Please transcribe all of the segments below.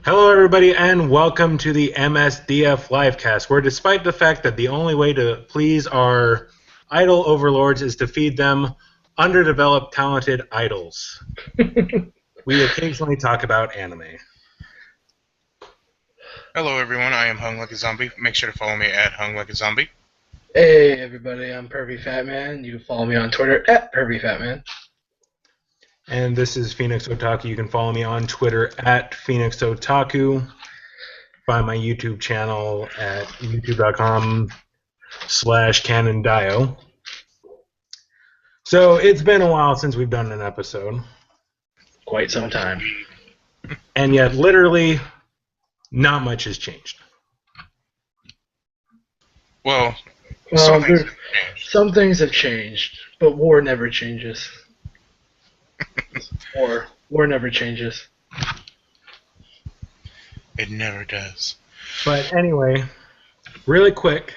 Hello, everybody, and welcome to the MSDF LiveCast, where despite the fact that the only way to please our idol overlords is to feed them underdeveloped, talented idols, we occasionally talk about anime. Hello everyone, I am Hung Like a Zombie. Make sure to follow me at Hung Like a Zombie. Hey everybody, I'm Pervy Fat Man. You can follow me on Twitter at Pervy Fat Man. And this is Phoenix Otaku. You can follow me on Twitter at Phoenix Otaku. Find my YouTube channel at youtube.com/CanonDio. So it's been a while since we've done an episode. Quite some time. And yet, literally, not much has changed. Well, some things have changed, but war never changes. War never changes. It never does. But anyway, really quick,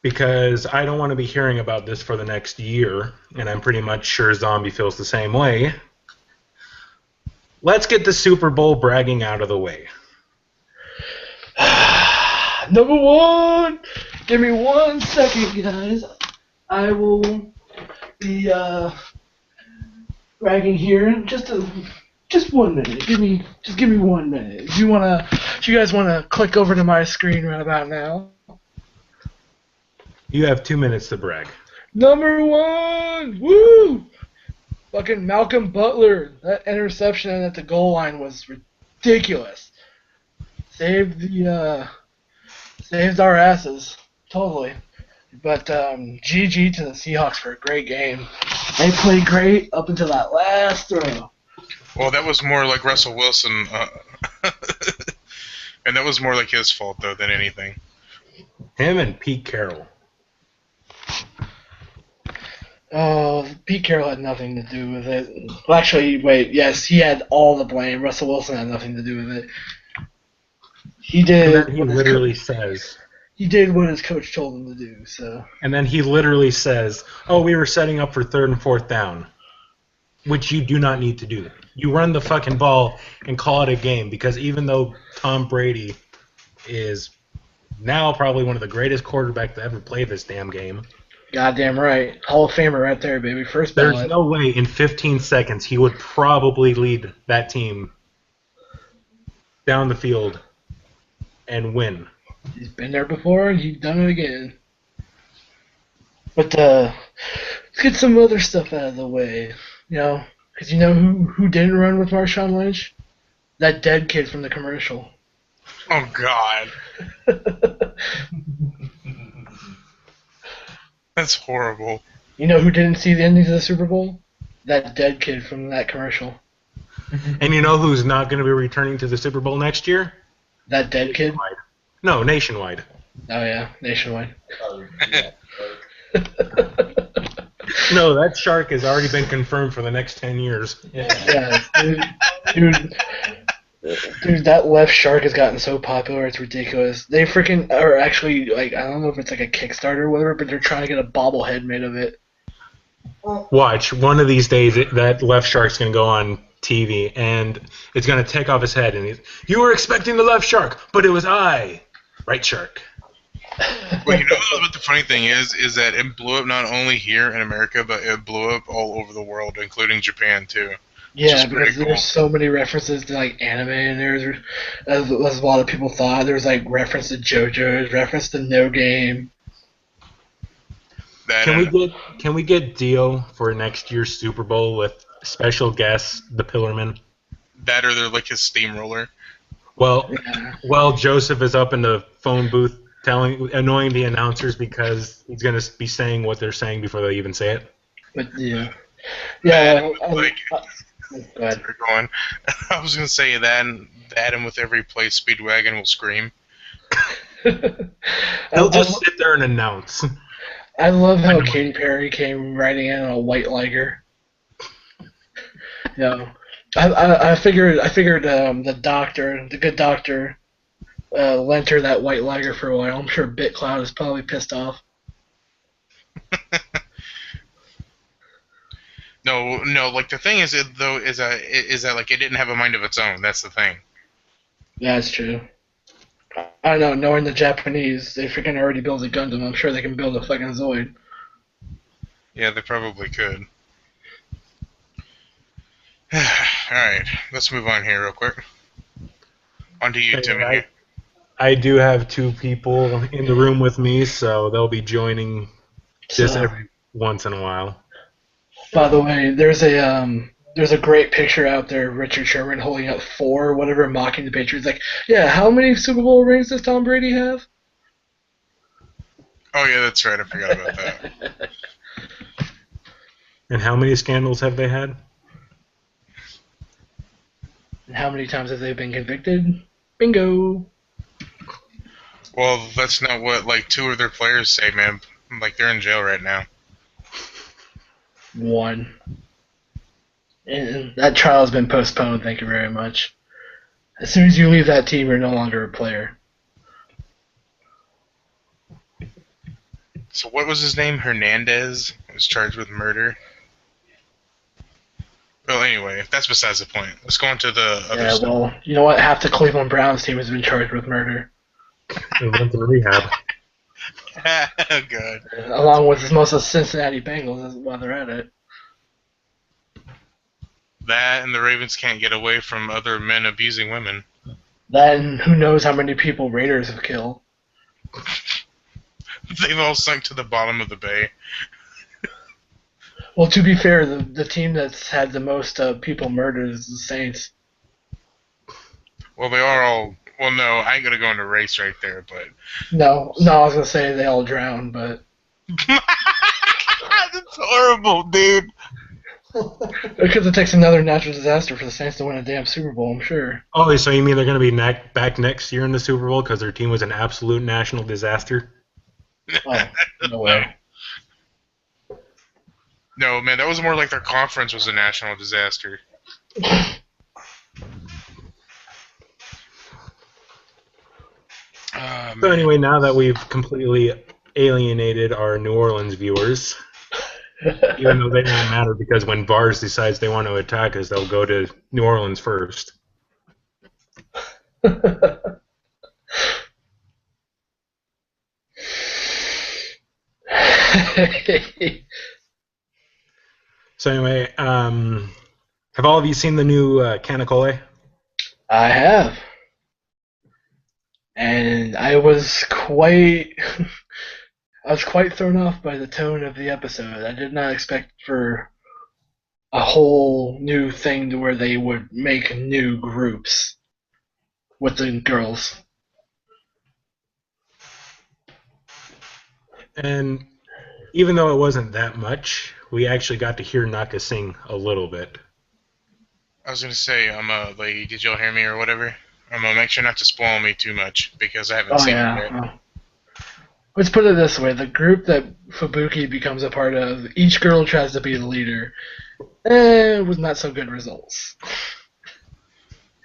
because I don't want to be hearing about this for the next year, and I'm pretty much sure Zombie feels the same way. Let's get the Super Bowl bragging out of the way. Number one! Give me 1 second, guys. I will be bragging here. Just 1 minute. Give me 1 minute. If you guys wanna click over to my screen right about now. You have 2 minutes to brag. Number one! Woo! Fucking Malcolm Butler. That interception at the goal line was ridiculous. Saved our asses. Totally. But GG to the Seahawks for a great game. They played great up until that last throw. Well, that was more like Russell Wilson, and that was more like his fault, though, than anything. Him and Pete Carroll. Oh, Pete Carroll had nothing to do with it. Well, actually, wait, yes, he had all the blame. Russell Wilson had nothing to do with it. He did. And then he literally says... He did what his coach told him to do, so... And then he literally says, oh, we were setting up for 3rd and 4th down, which you do not need to do. You run the fucking ball and call it a game, because even though Tom Brady is now probably one of the greatest quarterbacks to ever play this damn game... Goddamn right. Hall of Famer right there, baby. First ballot. There's no way in 15 seconds he would probably lead that team down the field and win. He's been there before, and he's done it again. But let's get some other stuff out of the way. Because you know who didn't run with Marshawn Lynch? That dead kid from the commercial. Oh, God. That's horrible. You know who didn't see the ending of the Super Bowl? That dead kid from that commercial. And you know who's not going to be returning to the Super Bowl next year? That dead kid? No, nationwide. Oh, yeah, nationwide. No, that shark has already been confirmed for the next 10 years. Yeah, dude, that left shark has gotten so popular, it's ridiculous. They freaking are actually, like, I don't know if it's like a Kickstarter or whatever, but they're trying to get a bobblehead made of it. Watch, one of these days that left shark's going to go on TV, and it's going to take off his head, and you were expecting the left shark, but it was I. Right shark. Well, you know what the funny thing is that it blew up not only here in America, but it blew up all over the world, including Japan, too. Yeah, because there's so many references to, like, anime, and there's, as a lot of people thought, there's, like, reference to JoJo's, reference to No Game. Can we get Dio for next year's Super Bowl with special guests, the Pillarmen? That or they're like his steamroller. Well, Joseph is up in the phone booth annoying the announcers because he's going to be saying what they're saying before they even say it. But yeah. Go ahead. I was going to say that, and with every play, Speedwagon will scream. They'll just sit there and announce. I love how Katy Perry came riding in on a white liger. I figured the good doctor lent her that white liger for a while. I'm sure BitCloud is probably pissed off. No. Like the thing is, that like it didn't have a mind of its own. That's the thing. Yeah, that's true. I don't know, knowing the Japanese, they freaking already built a Gundam. I'm sure they can build a fucking Zoid. Yeah, they probably could. Alright, let's move on here real quick. On to you, Timmy. Here. I do have two people in the room with me, so they'll be joining just So, every once in a while. by the way, there's a great picture out there of Richard Sherman holding up 4, whatever, mocking the Patriots. Like, yeah, how many Super Bowl rings does Tom Brady have? Oh yeah, that's right. I forgot about that. And how many scandals have they had? And how many times have they been convicted? Bingo. Well, that's not what like 2 of their players say, man. Like they're in jail right now. 1. And that trial has been postponed, thank you very much. As soon as you leave that team, you're no longer a player. So what was his name? Hernandez was charged with murder. Well, anyway, that's besides the point. Let's go on to the other Yeah, stuff. well, you know what? Half the Cleveland Browns team has been charged with murder. They went to rehab. Oh, God. Along with most of the Cincinnati Bengals while they're at it. That and the Ravens can't get away from other men abusing women. That and who knows how many people Raiders have killed. They've all sunk to the bottom of the bay. Well, to be fair, the team that's had the most people murdered is the Saints. Well, they are all... Well, no, I ain't gonna go into race right there, but... No, I was gonna say they all drowned, but That's horrible, dude. because it takes another natural disaster for the Saints to win a damn Super Bowl, I'm sure. Oh, so you mean they're going to be back next year in the Super Bowl because their team was an absolute national disaster? Oh, no way. No, man, that was more like their conference was a national disaster. So anyway, now that we've completely alienated our New Orleans viewers, even though they don't matter because when Vars decides they want to attack us, they'll go to New Orleans first. So anyway, have all of you seen the new Canacole? I have. And I was quite thrown off by the tone of the episode. I did not expect for a whole new thing to where they would make new groups with the girls. And even though it wasn't that much, we actually got to hear Naka sing a little bit. I was gonna say, like, did y'all hear me or whatever? I'm gonna make sure not to spoil me too much because I haven't seen it yet. Oh. Let's put it this way: the group that Fubuki becomes a part of, each girl tries to be the leader, with not so good results.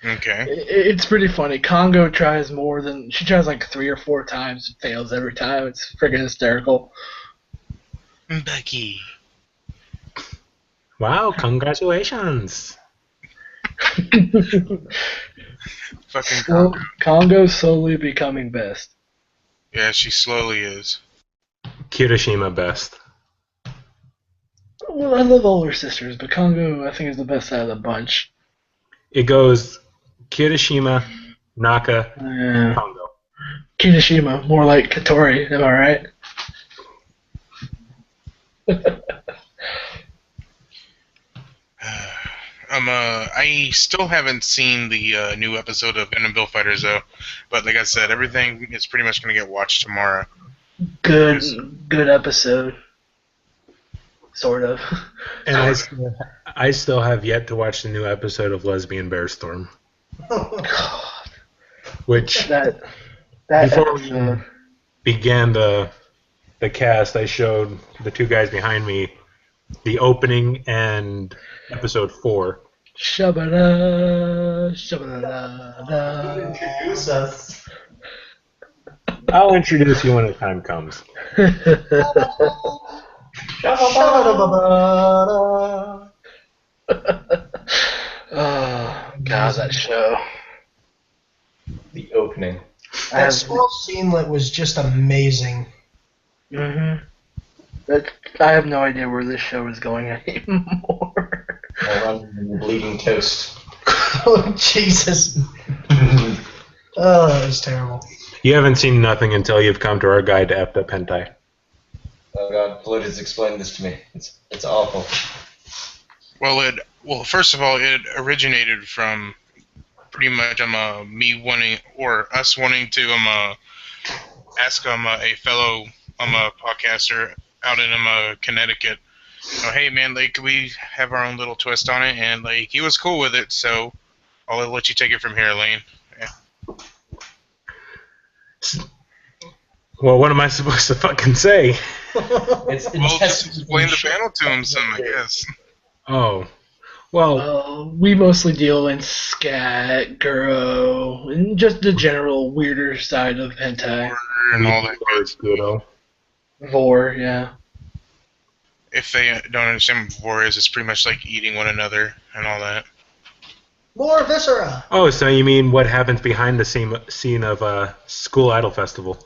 Okay. It's pretty funny. Congo tries she tries like 3 or 4 times, and fails every time. It's freaking hysterical. Becky. Wow, congratulations. Fucking Congo. Congo's slowly becoming best. Yeah, she slowly is. Kirishima best. Well, I love all her sisters, but Congo, I think, is the best out of the bunch. It goes Kirishima, Naka, Congo. Kirishima, more like Katori, am I right? I still haven't seen the new episode of Venom Bill Fighters though, but like I said, everything is pretty much gonna get watched tomorrow. Good episode. Sort of. And I still have yet to watch the new episode of Lesbian Bear Storm. God. Which that before episode. we began the cast, I showed the two guys behind me the opening and episode 4. Shabada, shabada, Introduce us. I'll introduce you when the time comes. Oh, God, that show. The opening. That small scene was just amazing. I have no idea where this show is going anymore. Around bleeding toast. Oh, Jesus. Oh, that was terrible. You haven't seen nothing until you've come to our guide to effed up hentai. Oh god, Blood has explained this to me. It's awful. Well, first of all, it originated from pretty much me wanting or us wanting to ask a fellow podcaster out in Connecticut. Hey man, like, could we have our own little twist on it? And like, he was cool with it, so I'll let you take it from here, Lane. Yeah. Well, what am I supposed to fucking say? It's Well, just explain the panel to him, some, I guess. Oh, well, We mostly deal in scat, guro, and just the general weirder side of hentai. And all that good stuff. Good. Vor, yeah. If they don't understand what vor is, it's pretty much like eating one another and all that. More viscera. Oh, so you mean what happens behind the scene of School Idol Festival?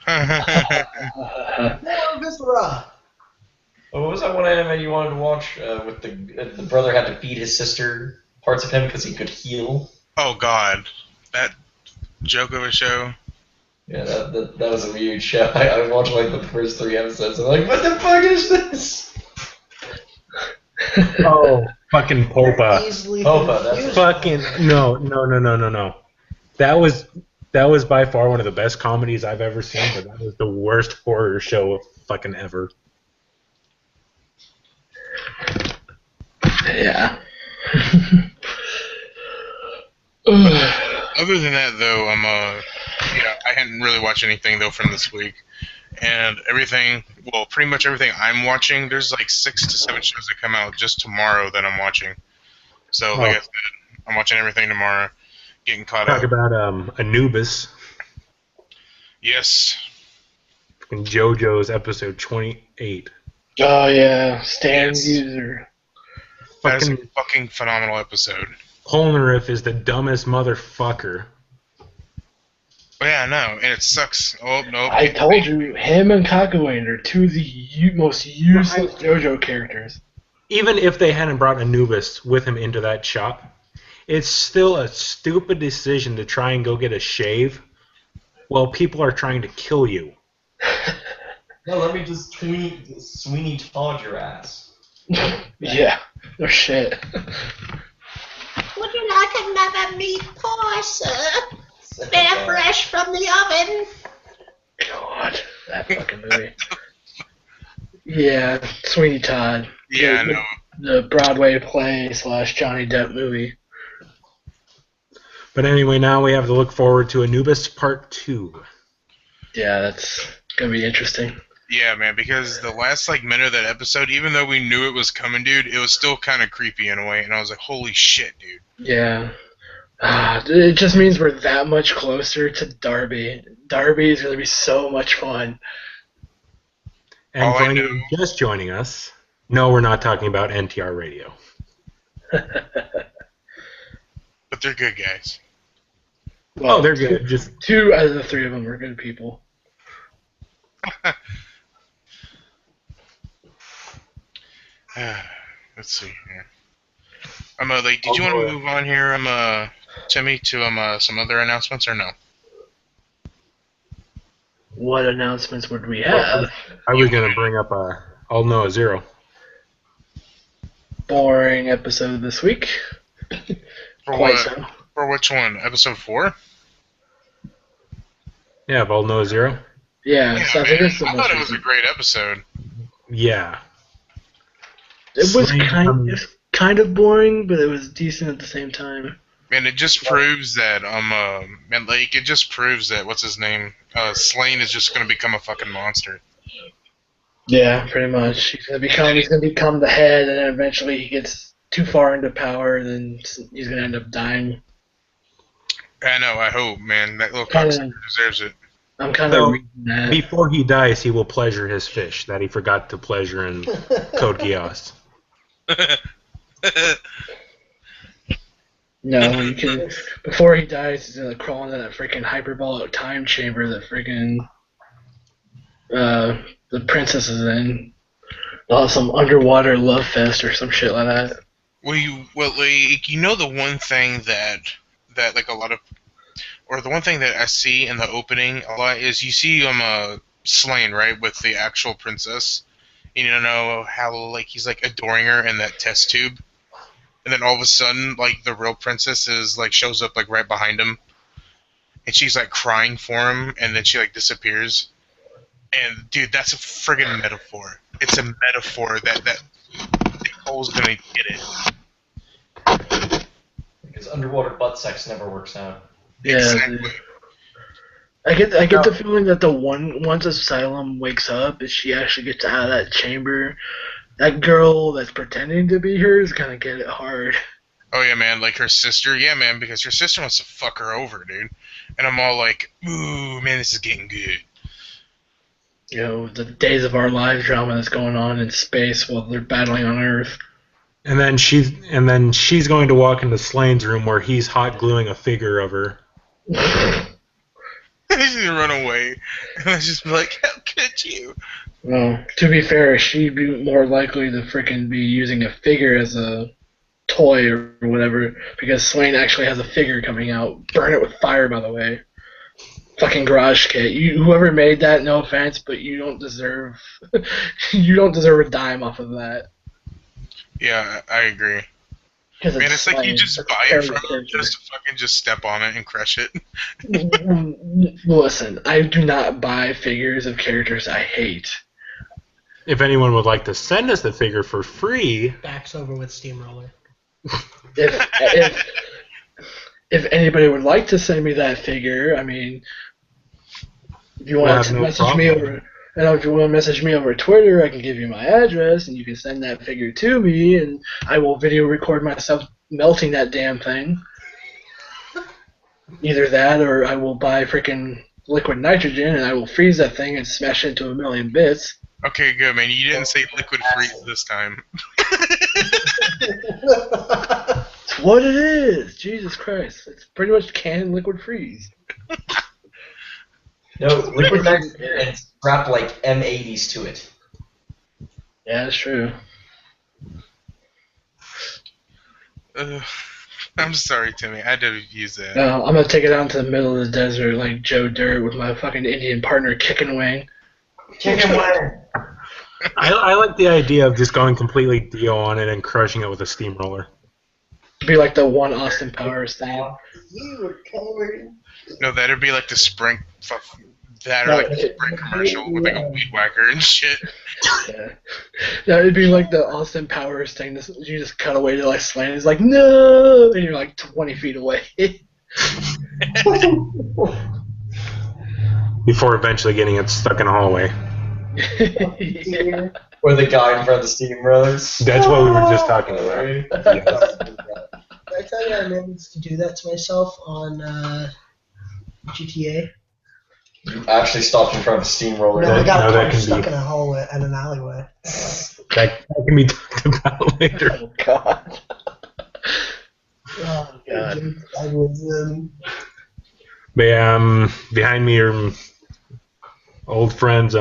More viscera. Oh, what was that one anime you wanted to watch with the brother had to feed his sister parts of him because he could heal? Oh god, that joke of a show. Yeah, that was a weird show. I watched like the first 3 episodes. I'm like, what the fuck is this? Oh, fucking Popa. Easily Popa, that's confused. Fucking no. That was by far one of the best comedies I've ever seen, but that was the worst horror show fucking ever. Yeah. Other than that, though, I hadn't really watched anything though from this week, and pretty much everything I'm watching. There's like 6 to 7 shows that come out just tomorrow that I'm watching. So, like I said, I'm watching everything tomorrow, getting caught Talk up. about Anubis. Yes. Fucking JoJo's episode 28. Oh yeah, Stan Yes. user. That is a Fucking fucking phenomenal episode. Polnareff is the dumbest motherfucker. Oh, yeah, I know, and it sucks. Oh no! I told you, him and Kakuen are two of the most useless JoJo characters. Even if they hadn't brought Anubis with him into that shop, it's still a stupid decision to try and go get a shave while people are trying to kill you. No, let me just Sweeney Todd your ass. Yeah, no shit. Would you like another meat pie, sir? They're fresh from the oven. God, that fucking movie. Yeah, Sweeney Todd. Yeah, I know. The Broadway play / Johnny Depp movie. But anyway, now we have to look forward to Anubis Part 2. Yeah, that's gonna be interesting. Yeah, man, because the last minute of that episode, even though we knew it was coming, dude, it was still kind of creepy in a way, and I was like, holy shit, dude. Yeah. It just means we're that much closer to Darby. Darby is gonna be so much fun. And just joining us, no, we're not talking about NTR Radio. But they're good guys. Well, Oh, they're good. Just 2 out of the 3 of them are good people. Let's see here. Did you want to move on here, Timmy, to some other announcements or no? What announcements would we have? I was going to bring up I'll know a zero. Boring episode this week. For Quite what? so. For which one? Episode 4? Yeah, I'll know a zero. Yeah, so I think man, it's the I most thought it was a recent. great episode. Yeah. It was Slain kind of boring, but it was decent at the same time. And it just proves that it just proves that what's his name, Slain is just gonna become a fucking monster. Yeah, pretty much. He's gonna become the head, and then eventually he gets too far into power, and then he's gonna end up dying. I know. I hope, man. That little Kinda- cocksucker deserves it. I'm kind So, of reading that. Before he dies, he will pleasure his fish that he forgot to pleasure in Code Geass. No, you can. Before he dies, he's gonna crawl into that freaking hyperbolic time chamber that freaking the princess is in. They'll have some underwater love fest or some shit like that. Like, the one thing that like a lot of, or the one thing that I see in the opening a lot is you see him slain, right, with the actual princess. You know how like he's like adoring her in that test tube, and then all of a sudden like the real princess is like shows up like right behind him, and she's like crying for him, and then she like disappears. And dude, that's a friggin' metaphor. It's a metaphor that Nicole's gonna get it. Because underwater butt sex never works out. Yeah. Exactly. I get the feeling that once Asylum wakes up and she actually gets out of that chamber, that girl that's pretending to be her is gonna get it hard. Oh yeah, man, like her sister, yeah, man, because her sister wants to fuck her over, dude. And I'm all like, ooh, man, this is getting good. You know, the Days of Our Lives drama that's going on in space while they're battling on Earth. And then she's going to walk into Slane's room where he's hot gluing a figure of her. She's gonna run away. And I just be like, how could you? Well, to be fair, she'd be more likely to freaking be using a figure as a toy or whatever, because Slane actually has a figure coming out. Burn it with fire, by the way. Fucking garage kit. Whoever made that, no offense, but you don't deserve a dime off of that. Yeah, I agree. Man, it's like you just buy it from her just to fucking just step on it and crush it. Listen, I do not buy figures of characters I hate. If anyone would like to send us the figure for free, Backs over with Steamroller. If anybody would like to send me that figure, I mean, if you want to message me over, if you want to message me over Twitter, I can give you my address, and you can send that figure to me, and I will video record myself melting that damn thing. Either that, or I will buy freaking liquid nitrogen, and I will freeze that thing and smash it into a million bits. Okay, good, man. You didn't say liquid freeze this time. It's what it is. Jesus Christ. It's pretty much canned liquid freeze. No, liquid nitrogen and strap like M80s to it. Yeah, that's true. I'm sorry, Timmy. I had to use that. No, I'm gonna take it out into the middle of the desert like Joe Dirt with my fucking Indian partner kicking wing. Chicken wing. I like the idea of just going completely Dio on it and crushing it with a steamroller. Be like the one Austin Powers thing. You were covered. No, that'd be like the Sprint. That or like the Sprint commercial with like a weed whacker and shit. Yeah. No, it'd be like the Austin Powers thing. You just cut away to like Slane. It's like, no! And you're like 20 feet away. Before eventually getting it stuck in a hallway. Yeah. Or the guy in front of the steamrollers. That's what we were just talking about. Did I tell you I managed to do that to myself on GTA? You actually stopped in front of a steamroller. No, I got that can stuck be- in a hallway and an alleyway. That can be talked about later. Oh, God. Oh, God. I was But yeah, behind me are old friends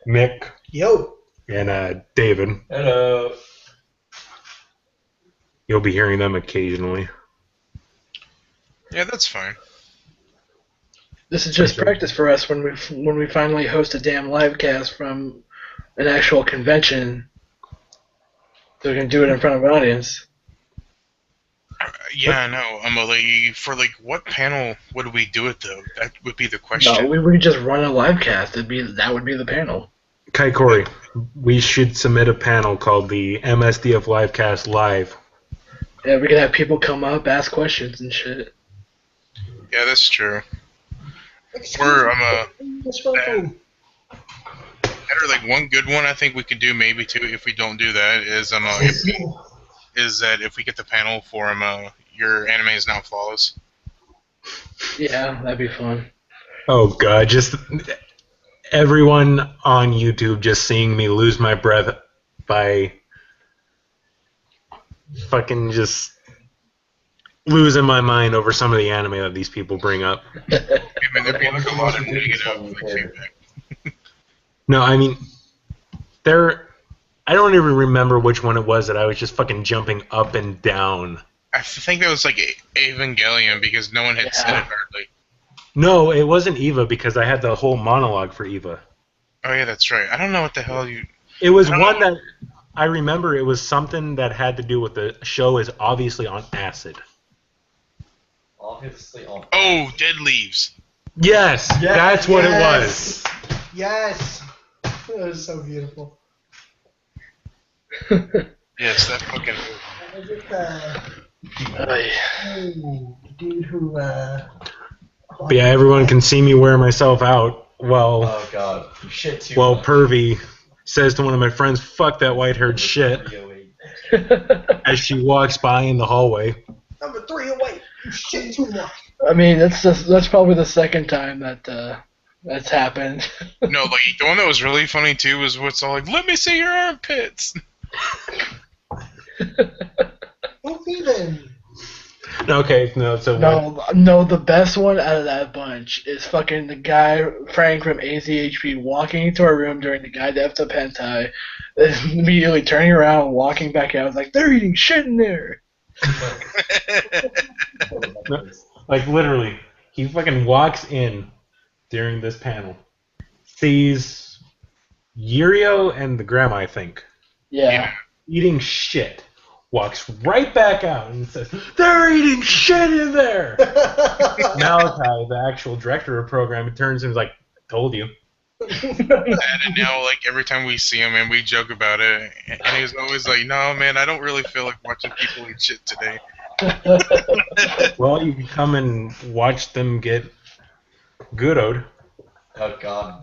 Mick yo. and David. Hello. You'll be hearing them occasionally. Yeah, that's fine. This is just practice for us when we finally host a damn livecast from an actual convention. So we can do it in front of an audience. Yeah, I know. Like, for like, what panel would we do it though? That would be the question. No, we could just run a livecast. That would be the panel. Kai Corey, we should submit a panel called the MSDF LiveCast Live. Yeah, we could have people come up, ask questions and shit. Yeah, that's true. Or What's wrong? or like one good one I think we could do maybe too if we don't do that is if we get the panel for your anime is now flawless. Yeah, that'd be fun. Oh god, just everyone on YouTube just seeing me lose my breath by fucking just losing my mind over some of the anime that these people bring up. I mean, there'd be like a lot of negative feedback. No, I mean, I don't even remember which one it was that I was just fucking jumping up and down. I think that was like Evangelion because no one had said it hardly. No, it wasn't Eva because I had the whole monologue for Eva. Oh yeah, that's right. I don't know what the hell you. It was one that I remember. It was something that had to do with the show is obviously on acid. Obviously on. Oh, Dead Leaves. Yes, that's what it was. Yes. That was so beautiful. Yes, that fucking. Was it the dude who? But yeah, everyone can see me wear myself out. Well, Oh god, you shit too well, much. Pervy says to one of my friends, "Fuck that white-haired shit," as she walks by in the hallway. Number 308. You shit too much. I mean, that's probably the second time that that's happened. No, like the one that was really funny too was what's all like, "Let me see your armpits." Don't even. Okay, no, so No, the best one out of that bunch is fucking the guy, Frank from AZHP, walking into our room during the guy Depth of Hentai, immediately turning around and walking back out, like, they're eating shit in there! like literally, he fucking walks in during this panel, sees Yurio and the grandma, I think, Yeah. eating shit. Walks right back out and says, "They're eating shit in there." Malachi, the actual director of programming, turns and is like, "Told you." And now, like every time we see him, and we joke about it, and he's always like, "No, man, I don't really feel like watching people eat shit today." Well, you can come and watch them get goodoed. Oh god.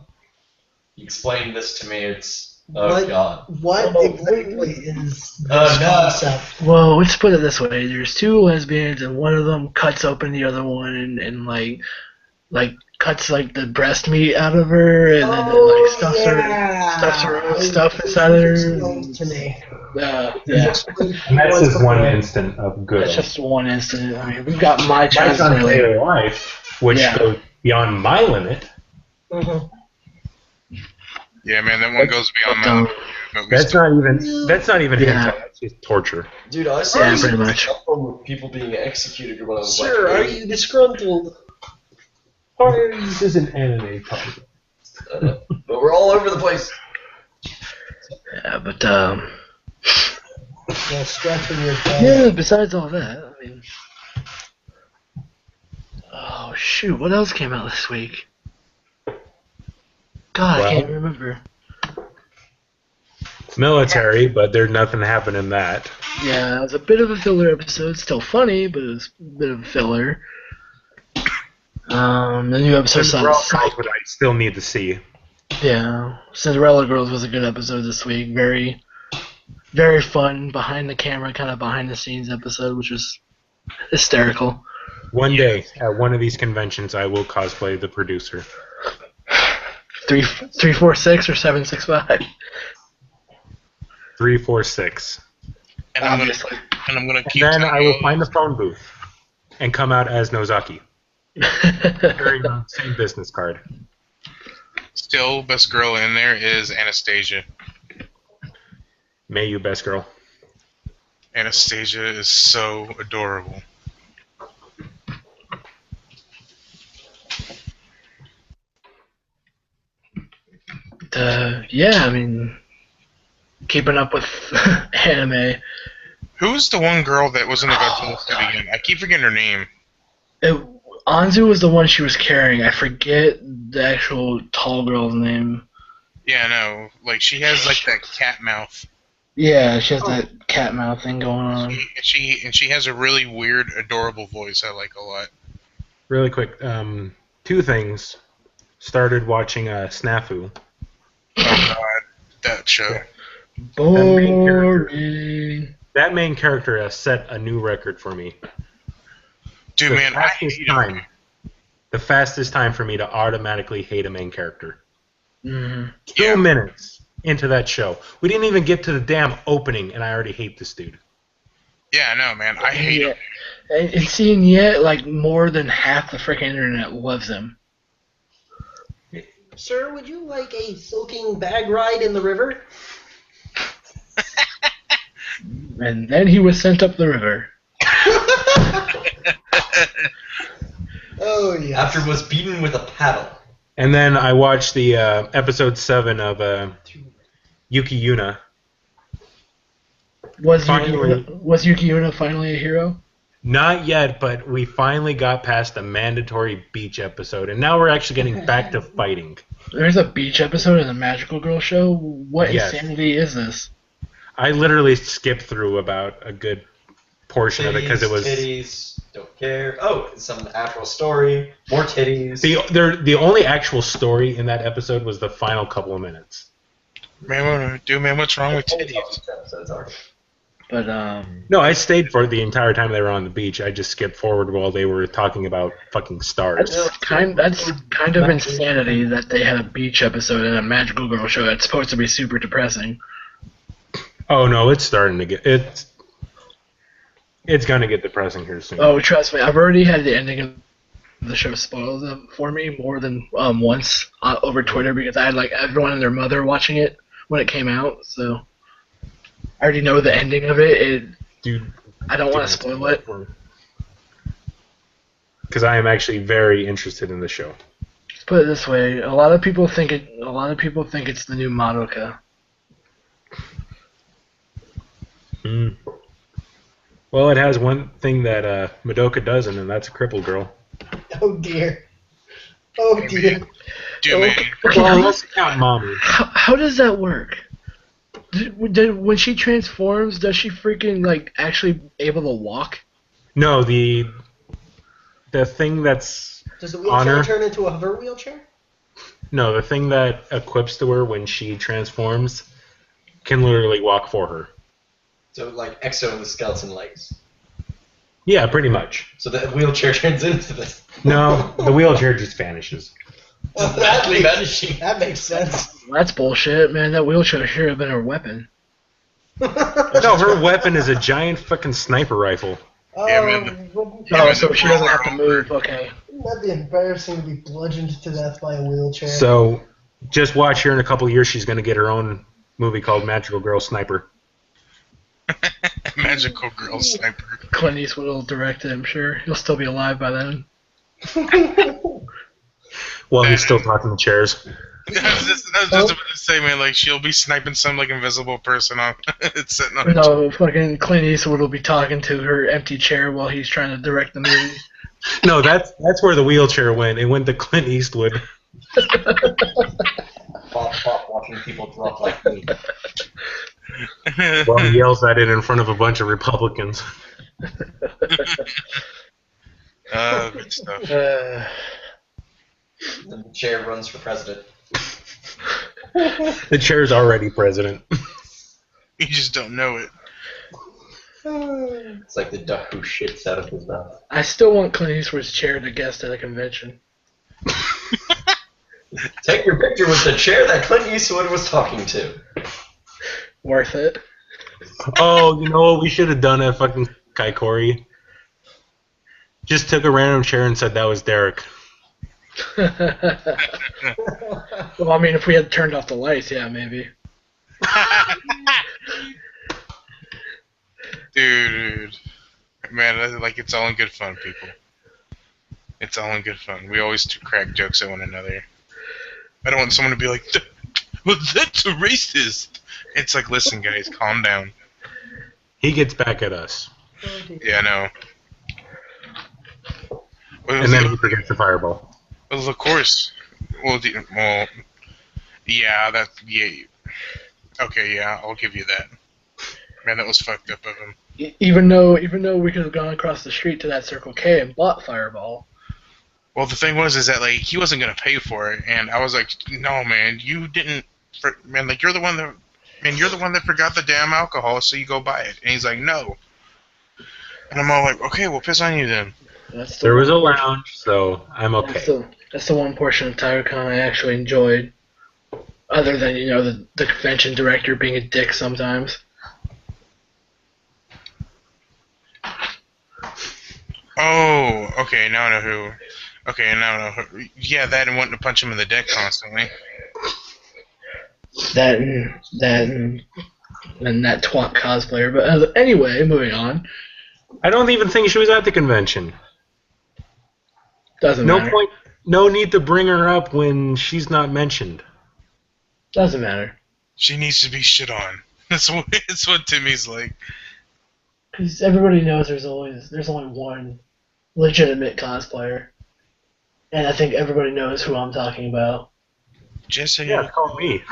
You explained this to me, it's... Oh god. What exactly is this Oh, no. concept? Well, let's put it this way. There's two lesbians, and one of them cuts open the other one and like cuts like the breast meat out of her, and then like stuffs her own stuff inside of her. To me. Yeah. And that's just one instant of good. That's just one instant. I mean, we've got my My chance son's to daily life, which goes beyond my limit. Mhm. Yeah, man, that one goes beyond my limit. But we That's still- not even Yeah. hentai. That's just torture. Dude, I saw Yeah, this pretty much. with people being executed when I was Sir, like, are you disgruntled? This is an anime podcast. but we're all over the place. Yeah, but Yeah, stretching your head. yeah. Besides all that, I mean, oh shoot, what else came out this week? God, I can't remember. It's military, but there's nothing happening in that. Yeah, it was a bit of a filler episode. Still funny, but it was a bit of a filler. The new episode Cinderella Girls, what I still need to see. Yeah, Cinderella Girls was a good episode this week. Very, very fun, behind the camera, kind of behind the scenes episode, which was hysterical. One day at one of these conventions, I will cosplay the producer. 346 or 765. 346. and I'm Obviously. gonna And keep. then telling I will you- find the phone booth and come out as Nozaki, carrying the same business card. Still, best girl in there is Anastasia. May you, best girl. Anastasia is so adorable. Yeah, I mean, keeping up with anime. Who's the one girl that was in the Godzilla suit again? I keep forgetting her name. Anzu was the one she was carrying. I forget the actual tall girl's name. Yeah, I know. Like she has like that cat mouth. Yeah, she has that cat mouth thing going on. She has a really weird, adorable voice. I like a lot. Really quick, two things. Started watching Snafu. Oh God, that show. Boring. That main character has set a new record for me. Dude, man, I fastest hate time. him. The fastest time for me to automatically hate a main character. Mhm. 2 minutes into that show. We didn't even get to the damn opening, and I already hate this dude. Yeah, I know, man. I hate him. And seeing yet, like, more than half the freaking internet loves him. Sir, would you like a soaking bag ride in the river? And then he was sent up the river. Oh, yeah. After was beaten with a paddle. And then I watched the episode 7 of Yuki Yuna. Was Finally. Yuki Yuna finally a hero? Not yet, but we finally got past the mandatory beach episode, and now we're actually getting back to fighting. There's a beach episode in the Magical Girl show? What Yes. insanity is this? I literally skipped through about a good portion of it because it was Titties, don't care. Oh, some actual story, more titties. the only actual story in that episode was the final couple of minutes. Man, what's wrong with titties? Episodes are. But, No, I stayed for the entire time they were on the beach. I just skipped forward while they were talking about fucking stars. that's kind of insanity that they had a beach episode in a Magical Girl show that's supposed to be super depressing. Oh no, it's starting to get it's gonna get depressing here soon. Oh, trust me, I've already had the ending of the show spoiled for me more than once over Twitter because I had like everyone and their mother watching it when it came out, so I already know the ending of it. Dude, I don't want to spoil it. Because I am actually very interested in the show. Let's put it this way: a lot of people think it's the new Madoka. Mm. Well, it has one thing that Madoka doesn't, and that's a crippled girl. Oh, dear. Oh, dear. Dude, man. Okay, Well, let's count mommy. how does that work? When she transforms, does she freaking like actually able to walk? No, the thing that's Does the on wheelchair her. turn into a hover wheelchair? No, the thing that equips to her when she transforms can literally walk for her. So like Exo with skeleton legs. Yeah, pretty much. So the wheelchair turns into this. No, the wheelchair just vanishes. Just badly vanishing. That makes sense. That's bullshit, man. That wheelchair should have been her weapon. No, her weapon is a giant fucking sniper rifle. Yeah, man. Oh, so she doesn't have to move. Okay. Wouldn't that be embarrassing to be bludgeoned to death by a wheelchair? So, just watch here in a couple of years. She's going to get her own movie called Magical Girl Sniper. Magical Girl Sniper. Clint Eastwood will direct it, I'm sure. He'll still be alive by then. Well, he's still talking to chairs. I was just about to say, man, like, she'll be sniping some, like, invisible person on it's sitting on No, fucking Clint Eastwood will be talking to her empty chair while he's trying to direct the movie. No, that's where the wheelchair went. It went to Clint Eastwood. Pop, watching people drop like me. While he yells at it in front of a bunch of Republicans. Good stuff. And the chair runs for president. The chair's already president. You just don't know it. It's like the duck who shits out of his mouth. I still want Clint Eastwood's chair to guest at a convention. Take your picture with the chair that Clint Eastwood was talking to. Worth it. Oh, you know what we should have done at fucking Kaikori? Just took a random chair and said that was Derek. Well, I mean, if we had turned off the lights, yeah, maybe. Dude. Man, like, it's all in good fun, people. It's all in good fun. We always crack jokes at one another. I don't want someone to be like, well, that's a racist. It's like, listen, guys, calm down. He gets back at us. Yeah, I know. Well, And then he forgets the fireball. well, of course. Well, yeah, okay, yeah, I'll give you that. Man, that was fucked up of him. Even though we could have gone across the street to that Circle K and bought Fireball. Well, the thing was, is that, like, he wasn't gonna pay for it, and I was like, no, man, you didn't, man, like, you're the one that forgot the damn alcohol, so you go buy it. And he's like, no. And I'm all like, okay, well, piss on you then. There was a lounge, so I'm okay. That's the one portion of TyroCon I actually enjoyed. Other than, the convention director being a dick sometimes. Oh, okay, now I know who. Okay, now I know who. Yeah, that and wanting to punch him in the dick constantly. That and that twat cosplayer. But anyway, moving on. I don't even think she was at the convention. Doesn't No matter. point. No need to bring her up when she's not mentioned. Doesn't matter. She needs to be shit on. That's what Timmy's like. Because everybody knows there's only one legitimate cosplayer, and I think everybody knows who I'm talking about. Just say Yeah, call me.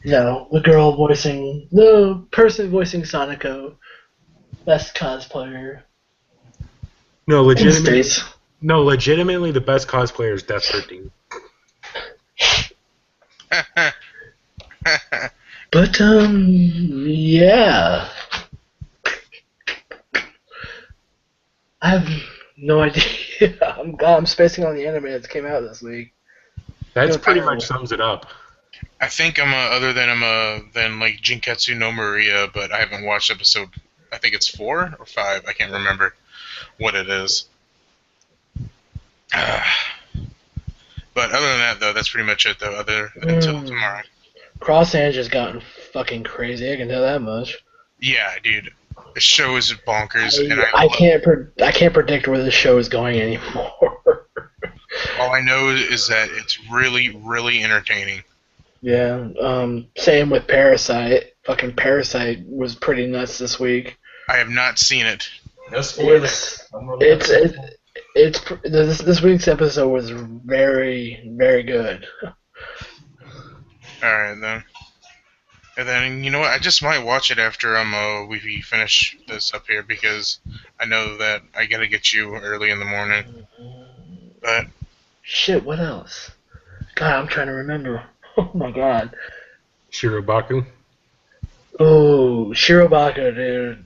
No, the person voicing Sonico, best cosplayer No, in the legitimately. States. No, legitimately, the best cosplayer is Death 13. But yeah, I have no idea. I'm spacing on the anime that came out this week. That's No, pretty terrible. much sums it up. I think other than like Jinketsu no Maria, but I haven't watched episode. I think it's 4 or 5. I can't remember what it is. But other than that, though, that's pretty much it. Though, until tomorrow. Cross Ange has gotten fucking crazy. I can tell that much. Yeah, dude, the show is bonkers, and I can't predict where this show is going anymore. all I know is that it's really, really entertaining. Yeah. Same with Parasite. Fucking Parasite was pretty nuts this week. I have not seen it. No spoilers. This week's episode was very, very good. Alright, then. And then, you know what, I just might watch it after we finish this up here, because I know that I gotta get you early in the morning. But, Shit, what else? God, I'm trying to remember. Oh my god. Shirobaku. Oh, Shirobaka, dude.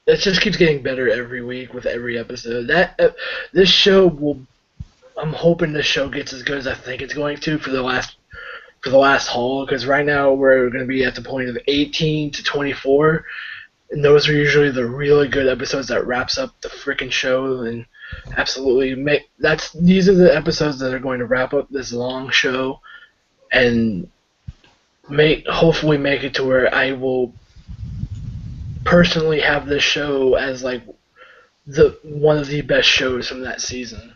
It just keeps getting better every week with every episode. This show will. I'm hoping this show gets as good as I think it's going to for the last haul, because right now we're going to be at the point of 18 to 24, and those are usually the really good episodes that wraps up the freaking show and absolutely these are the episodes that are going to wrap up this long show and hopefully make it to where I will personally have this show as like one of the best shows from that season.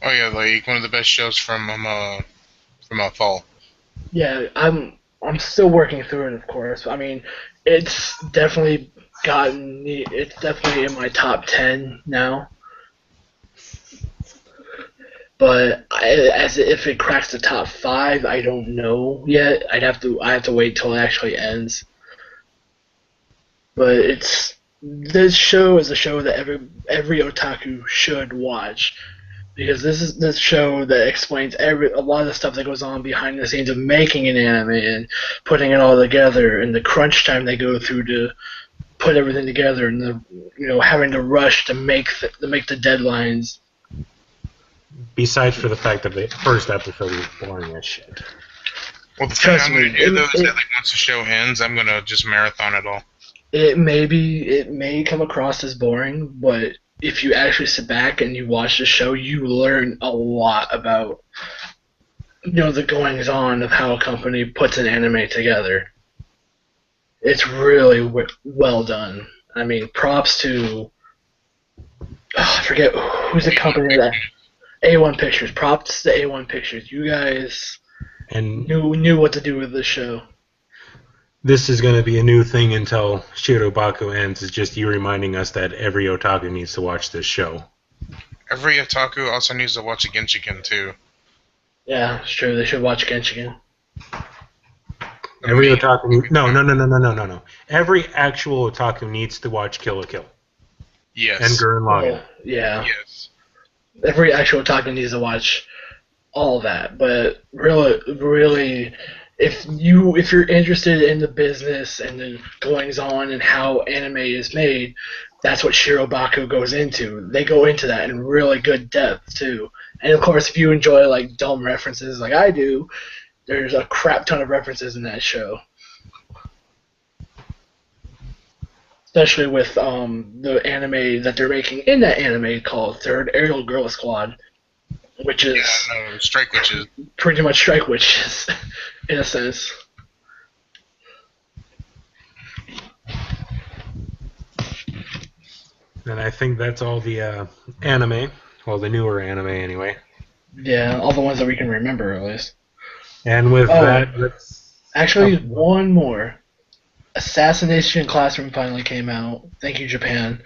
oh yeah, like one of the best shows from fall. Yeah, I'm still working through it, of course. I mean, it's definitely in my top 10 now. But if it cracks the top 5, I don't know yet. I have to wait till it actually ends. But this show is a show that every otaku should watch, because this is this show that explains a lot of the stuff that goes on behind the scenes of making an anime and putting it all together, and the crunch time they go through to put everything together, and having to rush to make the deadlines. Besides for the fact that the first episode was boring as shit. Well, the thing I'm going to do, though, is that like, once the show ends, I'm going to just marathon it all. It may come across as boring, but if you actually sit back and you watch the show, you learn a lot about the goings on of how a company puts an anime together. It's really well done. I mean, props to I forget who's the company that A1 Pictures. Props to A1 Pictures. You guys knew what to do with this show. This is going to be a new thing until Shirobaku ends. It's just you reminding us that every otaku needs to watch this show. Every otaku also needs to watch a Genshiken, too. Yeah, it's true. They should watch Genshiken. Every otaku... No. Every actual otaku needs to watch Kill la Kill. Yes. And Gurren Lagann. Yeah. Yes. Every actual otaku needs to watch all that. But really, if you're interested in the business and the goings on and how anime is made, that's what Shirobaku goes into. They go into that in really good depth too. And of course, if you enjoy like dumb references like I do, there's a crap ton of references in that show. especially with the anime that they're making in that anime called Third Aerial Girl Squad, which is no, Strike Witches. pretty much Strike Witches in a sense. And I think that's all the anime. Well, the newer anime, anyway. Yeah, all the ones that we can remember, at least. And with that, let's... Actually, one more. Assassination Classroom finally came out. Thank you, Japan.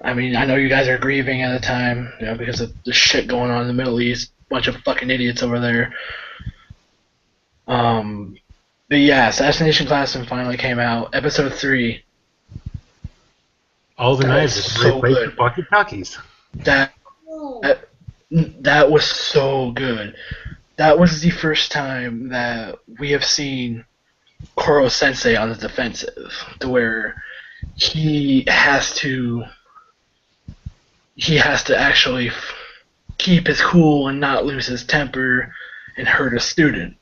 I mean, I know you guys are grieving at the time, you know, because of the shit going on in the Middle East. Bunch of fucking idiots over there. But yeah, Assassination Classroom finally came out. Episode 3. All the That knives was just so replaced good. the walkie-talkies. That was so good. That was the first time that we have seen Koro Sensei on the defensive, to where he has to actually keep his cool and not lose his temper and hurt a student.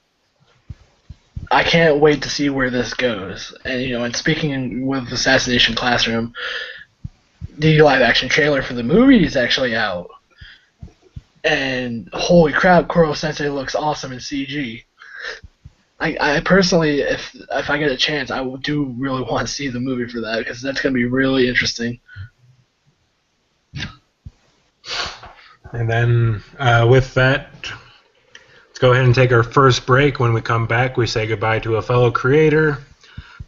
I can't wait to see where this goes. And and speaking with Assassination Classroom, the live action trailer for the movie is actually out. And holy crap, Koro Sensei looks awesome in CG. I personally, if I get a chance, I do really want to see the movie for that, because that's going to be really interesting. And then with that, let's go ahead and take our first break. When we come back, we say goodbye to a fellow creator,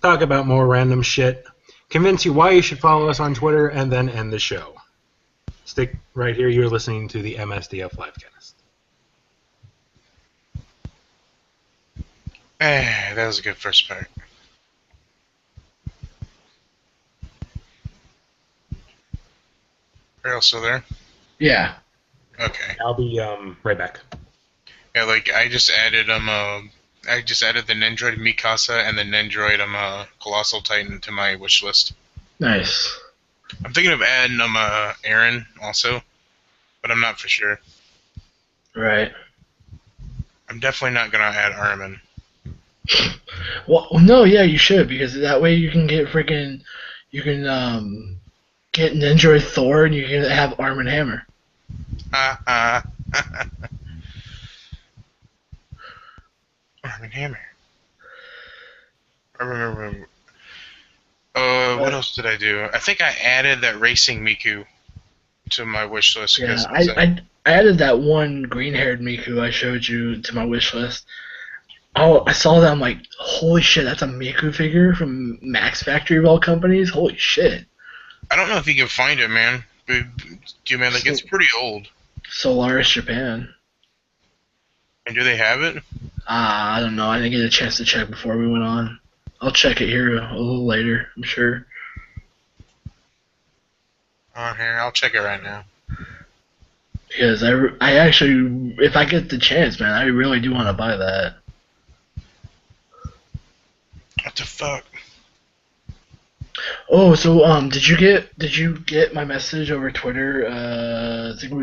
talk about more random shit, convince you why you should follow us on Twitter, and then end the show. Stick right here. You're listening to the MSDF LiveCast. That was a good first part. Are you all still there? Yeah. Okay. I'll be right back. Yeah, like I just added the Nendoroid Mikasa and the Nendoroid Colossal Titan to my wish list. Nice. I'm thinking of adding Aaron also, but I'm not for sure. Right. I'm definitely not gonna add Armin. Well, no, yeah, you should, because that way you can get get Nendoroid Thor, and you can have Arm and Hammer. Arm and Hammer. I remember. What else did I do? I think I added that Racing Miku to my wish list. Yeah, I added that one green-haired Miku I showed you to my wish list. Oh, I saw that. I'm like, holy shit, that's a Miku figure from Max Factory of all companies. Holy shit. I don't know if you can find it, man. But, dude, man, like, it's pretty old. Solaris Japan. And do they have it? I don't know. I didn't get a chance to check before we went on. I'll check it here a little later, I'm sure. On here, I'll check it right now. Because I actually, if I get the chance, man, I really do want to buy that. What the fuck? Oh, so did you get my message over Twitter? I think it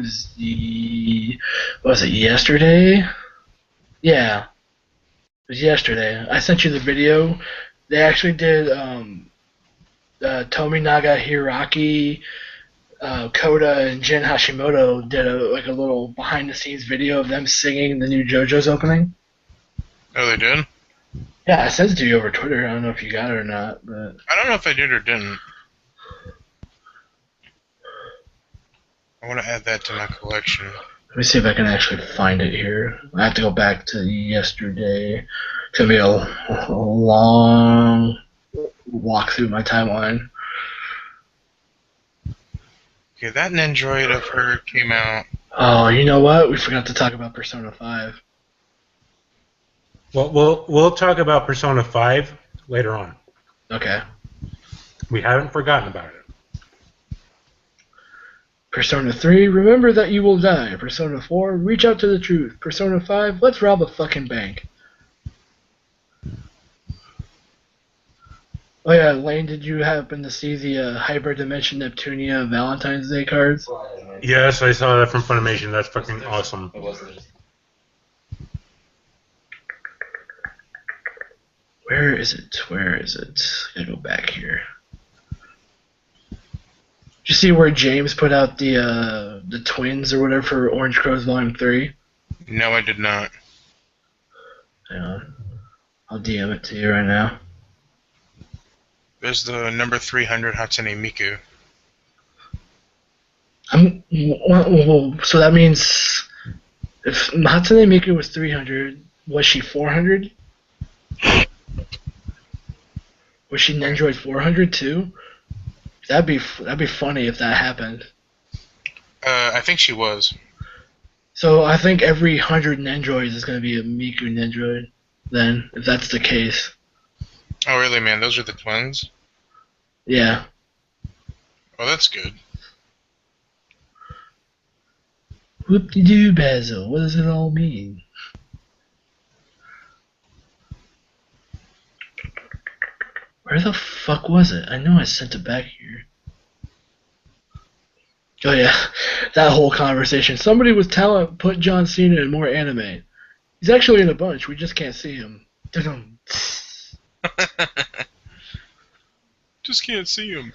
was yesterday? Yeah, it was yesterday. I sent you the video. They actually did Tominaga Hiraki, Koda, and Jin Hashimoto did a little behind the scenes video of them singing the new JoJo's opening. Oh, they did? Yeah, I sent it to you over Twitter. I don't know if you got it or not, but I don't know if I did or didn't. I want to add that to my collection. let me see if I can actually find it here. I have to go back to yesterday. It's gonna be a long walk through my timeline. Okay, that Nendoroid of her came out. Oh, you know what? We forgot to talk about Persona 5. Well, we'll talk about Persona 5 later on. Okay. We haven't forgotten about it. Persona 3, remember that you will die. Persona 4, reach out to the truth. Persona 5, let's rob a fucking bank. Oh yeah, Lane, did you happen to see the Hyper Dimension Neptunia Valentine's Day cards? Yes, I saw that from Funimation. That's fucking awesome. It wasn't. Where is it? I gotta go back here. see where James put out the twins or whatever for Orange Crows Volume 3? No, I did not. Hang on. I'll DM it to you right now. There's the number 300 Hatsune Miku. So that means if Hatsune Miku was 300, was she 400? Was she Nendoroid 400 too? That'd be funny if that happened. I think she was. So I think every 100 Nendoroids is going to be a Miku Nendoroid, then, if that's the case. Oh, really, man? Those are the twins? Yeah. Oh, that's good. Whoop-de-doo, Basil. What does it all mean? Where the fuck was it? I know I sent it back here. Oh yeah, that whole conversation. Somebody was telling, put John Cena in more anime. He's actually in a bunch, we just can't see him. Just can't see him.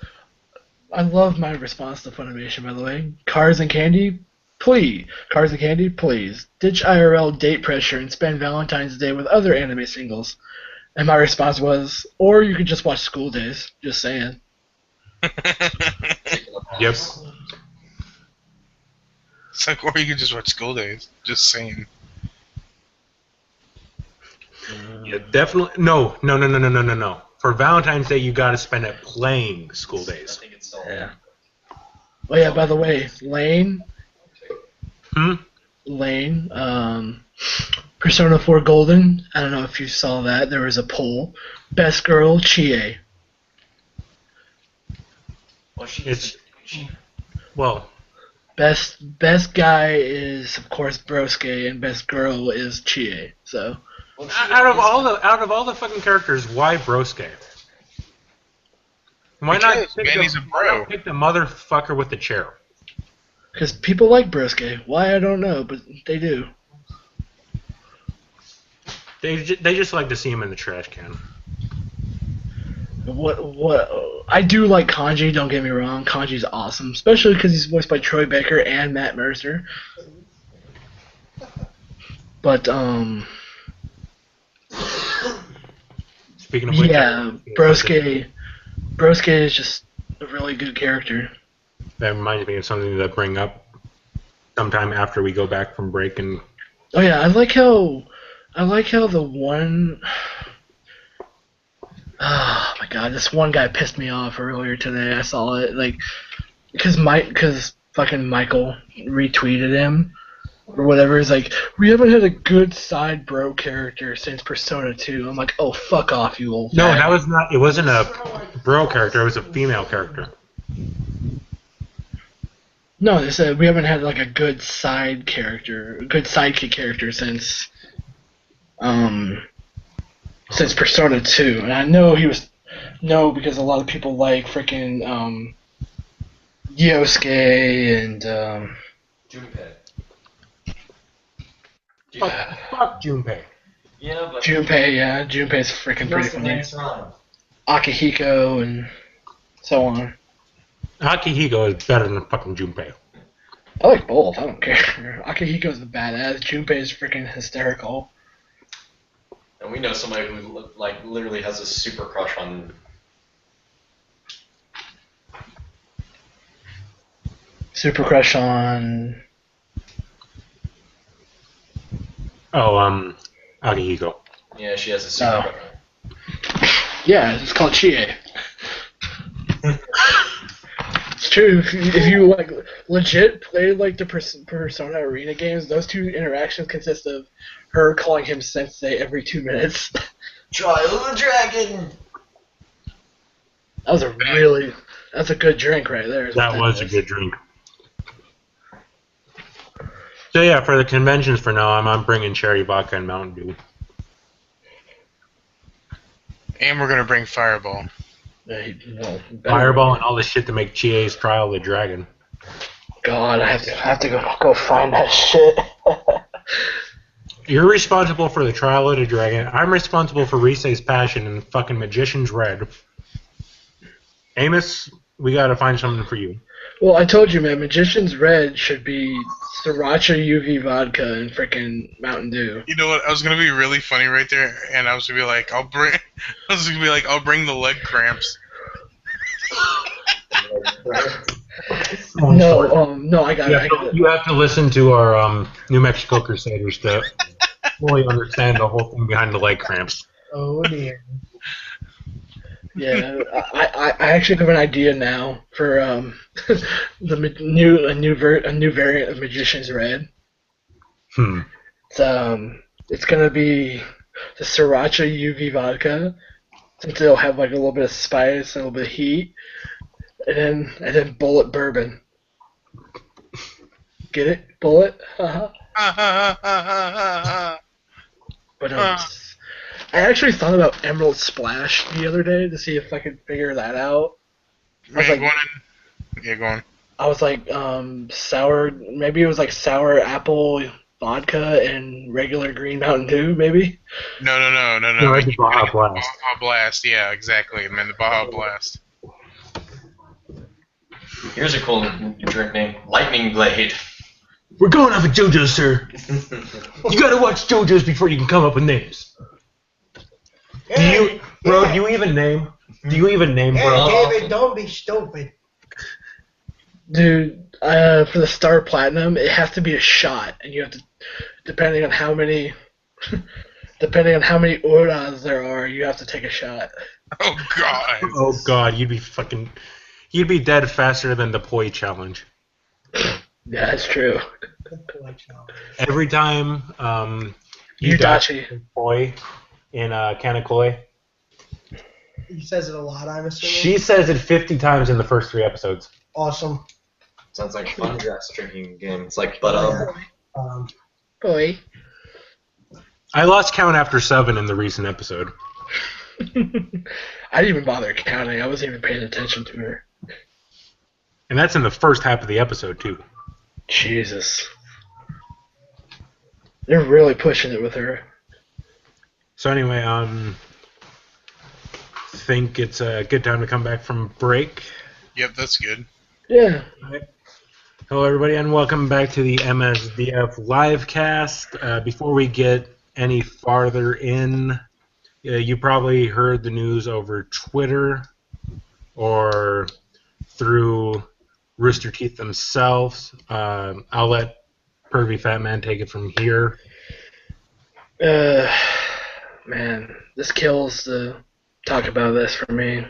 I love my response to Funimation, by the way. Cars and candy, please. Cars and candy, please. Ditch IRL date pressure and spend Valentine's Day with other anime singles. And my response was, or you could just watch School Days. Just saying. Yep. It's like, or you could just watch School Days. Just saying. Yeah, definitely. No. For Valentine's Day, you got to spend it playing School Days. I think it's still. Yeah. Oh yeah, by the way, Lane, Persona 4 Golden, I don't know if you saw that, there was a poll. Best girl, Chie. Well, Well, Best guy is, of course, Broske, and best girl is Chie, so. well, out of all the fucking characters, why Broske? Why not Because, pick man, the, he's a why bro. not pick the motherfucker with the chair? Because people like Broske. Why, I don't know, but they do. They just like to see him in the trash can. What I do like Kanji, don't get me wrong. Kanji's awesome, especially because he's voiced by Troy Baker and Matt Mercer. But Speaking of which, yeah, Broske is just a really good character. that reminds me of something to bring up sometime after we go back from break. And Oh yeah, I like how the one. Oh my god, this one guy pissed me off earlier today. I saw it because fucking Michael retweeted him or whatever. He's like, we haven't had a good side bro character since Persona 2. I'm like, oh fuck off, you old. no, fag. that was not. It wasn't a bro character. It was a female character. No, they said we haven't had like a good side character, a good sidekick character since Persona 2. And I know because a lot of people like freaking Yosuke and Junpei. Fuck Junpei. Yeah, but Junpei, yeah, Junpei's freaking pretty what's the funny. next round? Akihiko and so on. Akihiko is better than fucking Junpei. I like both, I don't care. Akihiko's the badass, Junpei's freaking hysterical. And we know somebody who like literally has a super crush on. Super crush on... Oh, Akihiko. Yeah, she has a super Oh. crush. Yeah, it's called Chie. It's true. If you like legit play like the Persona Arena games, those two interactions consist of her calling him Sensei every 2 minutes. Trial of the Dragon. That's a good drink right there. is what That was a is. good drink. So yeah, for the conventions for now, I'm bringing cherry vodka and Mountain Dew. And we're gonna bring Fireball. Yeah, better. Fireball and all the shit to make Chie's Trial of the Dragon. God, I have to go find that shit. You're responsible for the Trial of the Dragon. I'm responsible for Risei's Passion and fucking Magician's Red. Amos, we gotta find something for you. Well, I told you, man. Magician's Red should be Sriracha UV vodka and frickin' Mountain Dew. You know what? I was gonna be really funny right there, and I was gonna be like, I'll bring the leg cramps. No, I got it. You have to listen to our New Mexico Crusaders to fully understand the whole thing behind the leg cramps. Oh dear. Yeah, I actually have an idea now for a new variant of Magician's Red. It's gonna be the Sriracha UV vodka, since it'll have like a little bit of spice and a little bit of heat, and then Bullet bourbon. Get it? Bullet? But I actually thought about Emerald Splash the other day to see if I could figure that out. Go on. I was like, sour, maybe it was like sour apple vodka and regular green Mountain Dew, maybe? No. The Baja Blast. Baja Blast, yeah, exactly. Man, the Baja Blast. Here's a cool drink name: Lightning Blade. We're going off of JoJo's, sir. You gotta watch JoJo's before you can come up with names. Do you even name? Do you even name, bro? Hey, David, don't be stupid. Dude, for the Star Platinum, it has to be a shot, and you have to, depending on how many auras there are, you have to take a shot. Oh god. Oh god, you'd be dead faster than the Poi challenge. Yeah, that's true. Every time you Udachi. Poi in Kanakoi, He says it a lot, I'm assuming. she says it 50 times in the first 3 episodes. Awesome. Sounds like a fun dress drinking game. It's like, but Boy. I lost count after 7 in the recent episode. I didn't even bother counting. I wasn't even paying attention to her. And that's in the first half of the episode, too. Jesus. They're really pushing it with her. So anyway, think it's a good time to come back from break. Yep, that's good. Yeah. Hello, everybody, and welcome back to the MSDF LiveCast. Before we get any farther in, you probably heard the news over Twitter or through Rooster Teeth themselves. I'll let Pervy Fat Man take it from here. Man, this kills to talk about this for me.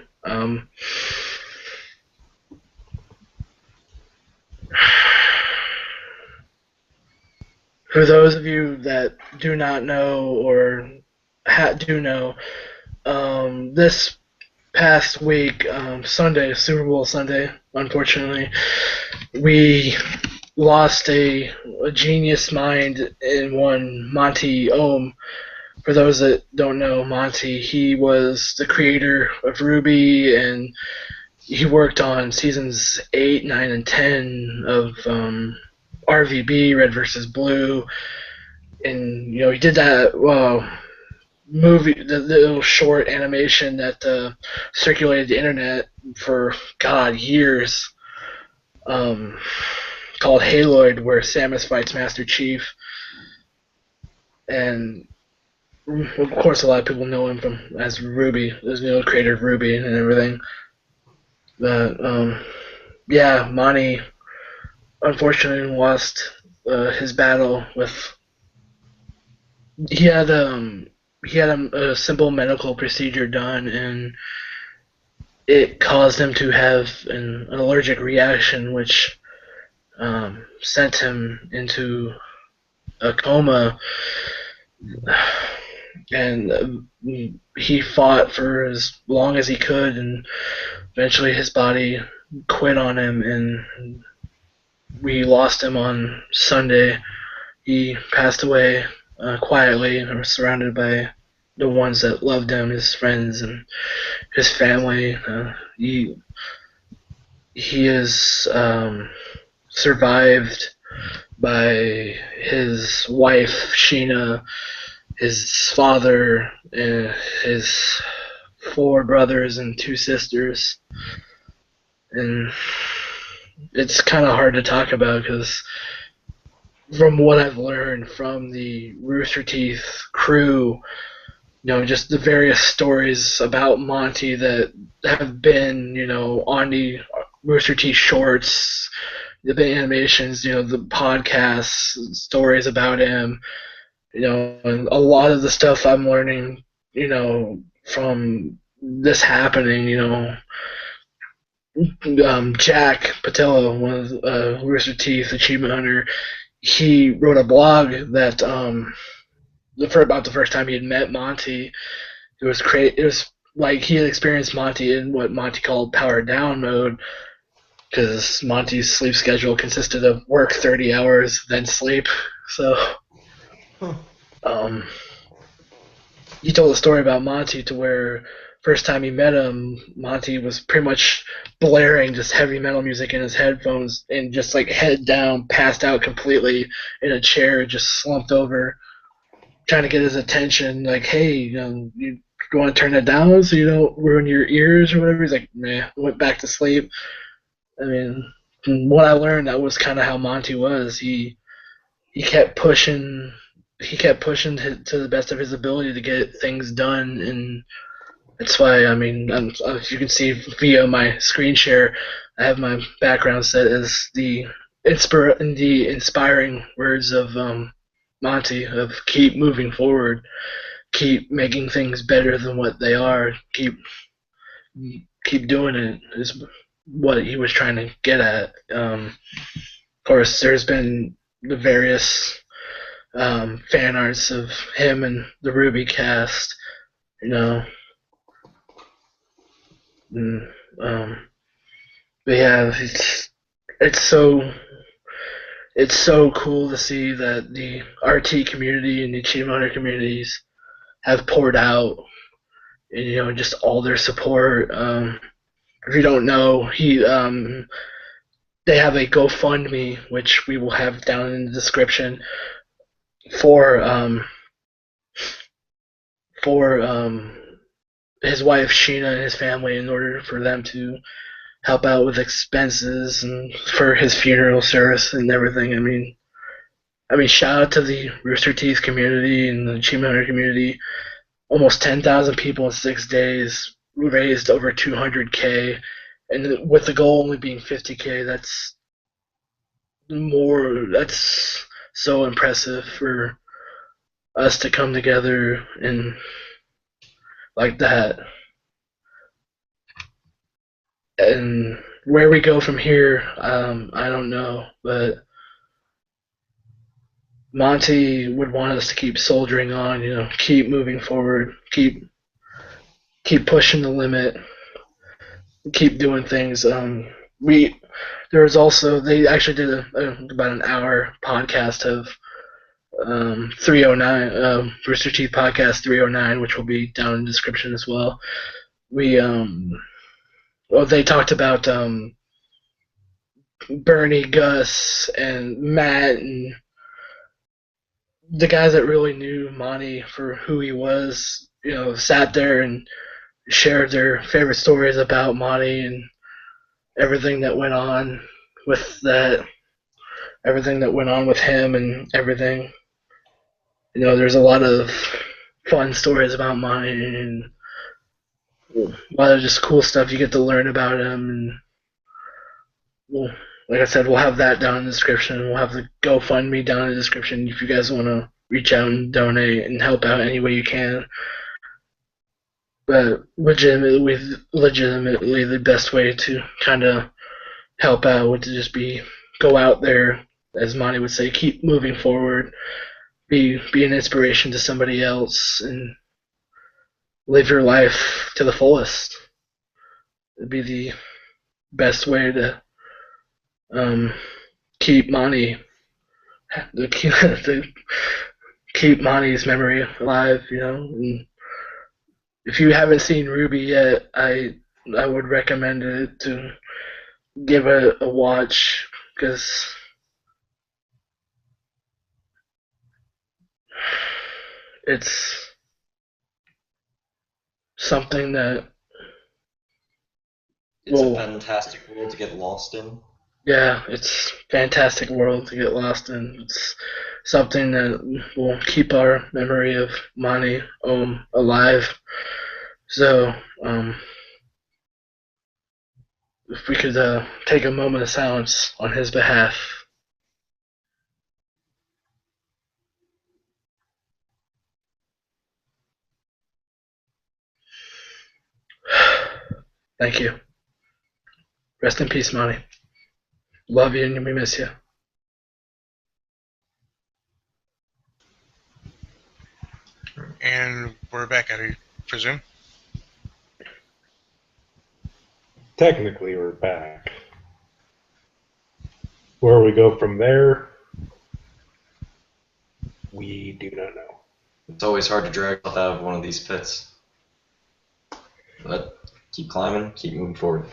For those of you that do not know or do know, this past week, Sunday, Super Bowl Sunday, unfortunately, we lost a genius mind in one Monty Ohm. For those that don't know Monty, he was the creator of Ruby, and he worked on seasons 8, 9, and 10 of RVB, Red vs. Blue, and he did that movie, the little short animation that circulated the internet for years, called Haloid, where Samus fights Master Chief, and of course a lot of people know him as Ruby, as the creator of Ruby and everything. But Monty unfortunately lost his battle with. He had a simple medical procedure done, and it caused him to have an allergic reaction, which sent him into a coma. And he fought for as long as he could, and eventually his body quit on him, and we lost him on Sunday. He passed away quietly, and was surrounded by the ones that loved him, his friends and his family. He is survived by his wife, Sheena, his father, his 4 brothers and 2 sisters. and it's kind of hard to talk about because from what I've learned from the Rooster Teeth crew, just the various stories about Monty that have been, on the Rooster Teeth shorts, the animations, the podcasts, stories about him, and a lot of the stuff I'm learning, from this happening, Jack Patello, one of Rooster Teeth Achievement Hunter, he wrote a blog that for about the first time he had met Monty. It was like he had experienced Monty in what Monty called powered down mode, because Monty's sleep schedule consisted of work 30 hours, then sleep. So, he told a story about Monty to where first time he met him, Monty was pretty much blaring just heavy metal music in his headphones and just like head down, passed out completely in a chair, just slumped over, trying to get his attention. Like, hey, you want to turn that down so you don't ruin your ears or whatever? He's like, nah, went back to sleep. I mean, from what I learned, that was kind of how Monty was. He kept pushing. He kept pushing to the best of his ability to get things done, and that's why. I mean, as you can see via my screen share, I have my background set as the inspiring words of Monty of keep moving forward, keep making things better than what they are, keep doing it is what he was trying to get at. Of course, there's been the various fan arts of him and the Ruby cast, and, but yeah, it's so cool to see that the RT community and the Achievement Hunter communities have poured out, and just all their support. If you don't know, they have a GoFundMe, which we will have down in the description, for his wife Sheena and his family, in order for them to help out with expenses and for his funeral service and everything. I mean, shout out to the Rooster Teeth community and the Achievement Hunter community. Almost 10,000 people in 6 days, raised over 200K, and with the goal only being 50K, that's so impressive for us to come together and like that. And where we go from here, I don't know, but Monty would want us to keep soldiering on, keep moving forward, keep pushing the limit, keep doing things. There was also, they actually did about an hour podcast of 309, Rooster Teeth Podcast 309, which will be down in the description as well. They talked about Bernie, Gus, and Matt, and the guys that really knew Monty for who he was, sat there and shared their favorite stories about Monty and everything that went on with that, everything that went on with him and everything. There's a lot of fun stories about Monty and a lot of just cool stuff you get to learn about him. And like I said, we'll have that down in the description. We'll have the GoFundMe down in the description if you guys want to reach out and donate and help out any way you can. But legitimately, the best way to kind of help out would just be go out there, as Monty would say, keep moving forward, be an inspiration to somebody else, and live your life to the fullest. It'd be the best way to keep Monty, keep Monty's memory alive, And if you haven't seen Ruby yet, I would recommend it to give it a watch, because it's something that It's a fantastic world to get lost in. Yeah, it's a fantastic world to get lost in. It's something that will keep our memory of Mani alive. So, if we could take a moment of silence on his behalf. Thank you. Rest in peace, Mani. Love you and we miss you. And we're back, I presume. Technically, we're back. Where we go from there, we do not know. It's always hard to drag yourself out of one of these pits. But keep climbing, keep moving forward.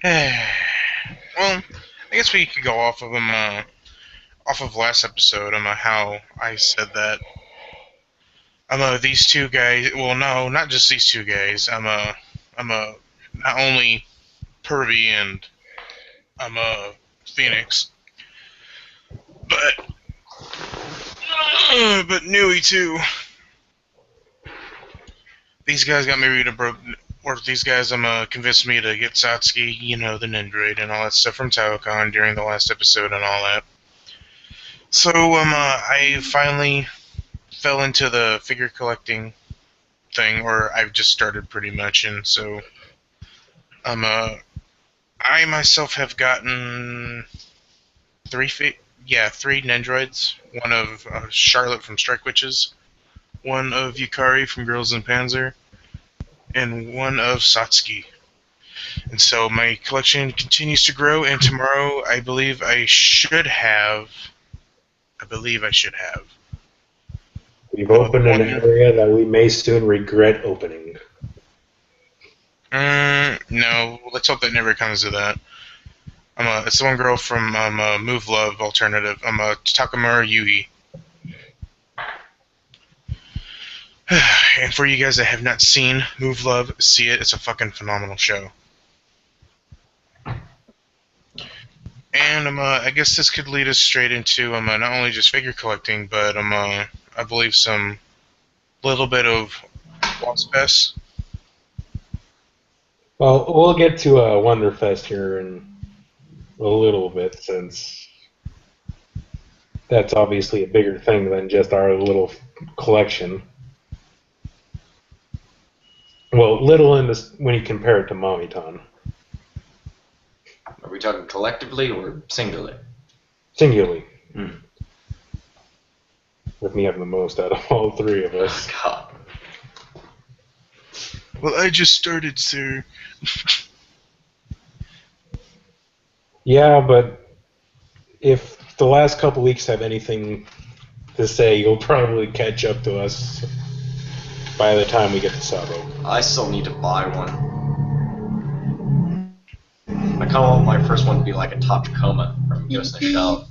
Well, I guess we could go off of last episode, how I said that these two guys. Well, no, not just these two guys. Not only Pervy and Phoenix, but Nui too. These guys got me these guys convinced me to get Satsuki, the Nendoroid and all that stuff from TaoCon during the last episode and all that. So I finally fell into the figure collecting thing, or I've just started pretty much, and so I myself have gotten three Nendoroids. One of Charlotte from Strike Witches, one of Yukari from Girls in Panzer, and one of Satsuki. And so my collection continues to grow, and tomorrow I believe I should have. We've opened an area that we may soon regret opening. No, let's hope that never comes to that. It's the one girl from Move Love Alternative. Takamura Yui. And for you guys that have not seen Move Love, see it. It's a fucking phenomenal show. And I guess this could lead us straight into not only just figure collecting, but I believe some little bit of WonFes. Well, we'll get to WonderFest here in a little bit, since that's obviously a bigger thing than just our little collection. Well, little in this when you compare it to Momiton. Are we talking collectively or singularly? Singularly. Mm. With me having the most out of all three of us. God. Well, I just started, sir. Yeah, but if the last couple weeks have anything to say, you'll probably catch up to us by the time we get to Sabo. I still need to buy one. I kind of want my first one to be like a Top Tacoma from Ghost in the Shell.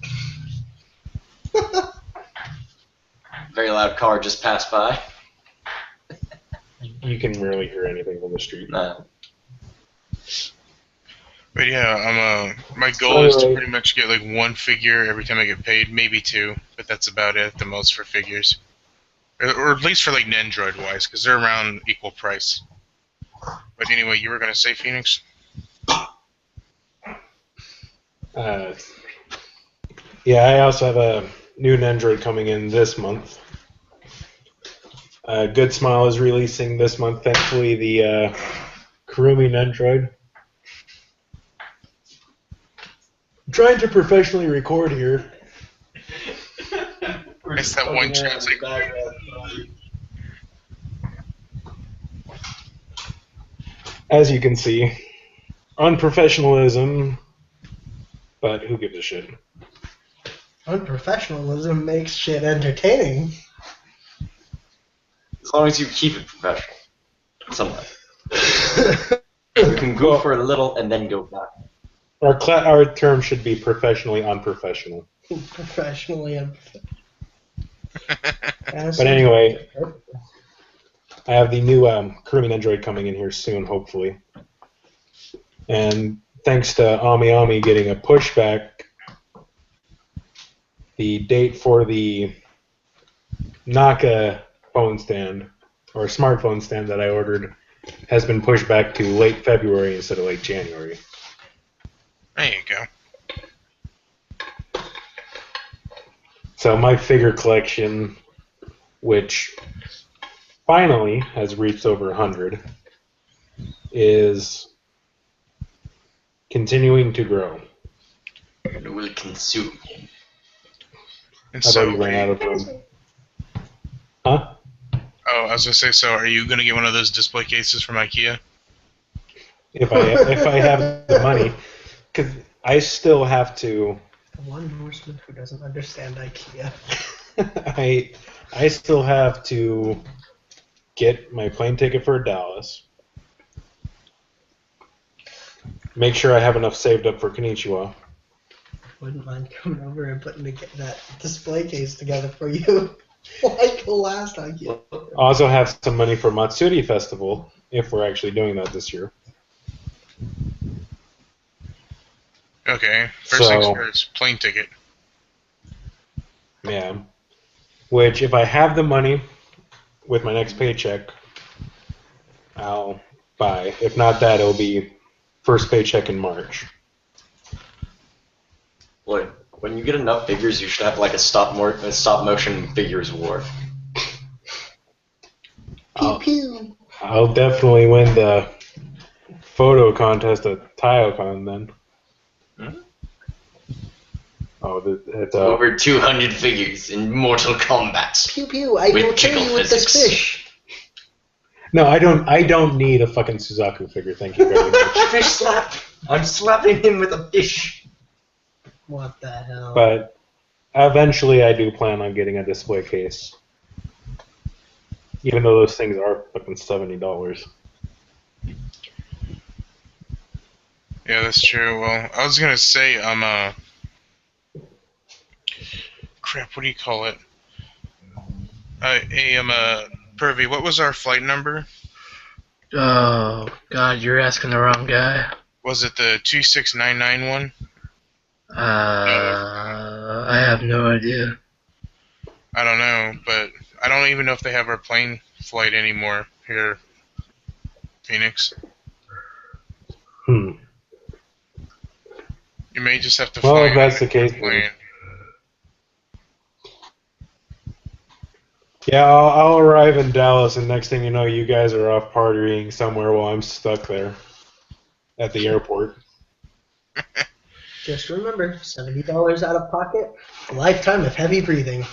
Very loud car just passed by. You can rarely hear anything from the street. Nah. But yeah, my goal is to pretty much get like one figure every time I get paid, maybe two, but that's about it at the most for figures. Or at least for like Nendoroid wise, because they're around equal price. But anyway, you were going to say, Phoenix? Yeah, I also have a new Nendoroid coming in this month. Good Smile is releasing this month, thankfully, the Kurumi Nendoroid. I'm trying to professionally record here. It's that one chance As you can see, unprofessionalism, but who gives a shit? Unprofessionalism makes shit entertaining. As long as you keep it professional. Somewhat. You can go for a little and then go back. Our term should be professionally unprofessional. Professionally unprofessional. But anyway, I have the new Curly Nendoroid coming in here soon, hopefully. And thanks to Ami getting a pushback, the date for the Naka phone stand, or smartphone stand that I ordered, has been pushed back to late February instead of late January. There you go. So my figure collection, which finally has reached over 100, is continuing to grow. It will consume you. And I've so, already ran out of room. Huh? oh, I was gonna say, so are you gonna get one of those display cases from IKEA? If I have the money, because I still have to. The one Norseman who doesn't understand IKEA. I still have to get my plane ticket for Dallas. Make sure I have enough saved up for Konnichiwa. Wouldn't mind coming over and putting that display case together for you. Like the last IKEA. Also have some money for Matsuri Festival, if we're actually doing that this year. Okay, first things first, plane ticket. Yeah. Which, if I have the money with my next paycheck, I'll buy. If not that, it'll be first paycheck in March. Look, when you get enough figures, you should have like a stop motion figures war. Pew pew. I'll definitely win the photo contest at TioCon then. Hmm? Oh, it's Over 200 figures in Mortal Kombat. Pew pew. I will kill you with this fish. No, I don't need a fucking Suzaku figure. Thank you very much. Fish slap! I'm slapping him with a fish. What the hell? But eventually, I do plan on getting a display case. Even though those things are fucking $70. Yeah, that's true. Well, I was gonna say, crap, what do you call it? Pervy, what was our flight number? Oh, God, you're asking the wrong guy. Was it the 26991? I have no idea. I don't know, but I don't even know if they have our plane flight anymore here, Phoenix. You may just have to Well, fly if that's the a case, plane. Yeah, I'll arrive in Dallas, and next thing you know, you guys are off partying somewhere while I'm stuck there at the airport. Just remember, $70 out of pocket, a lifetime of heavy breathing.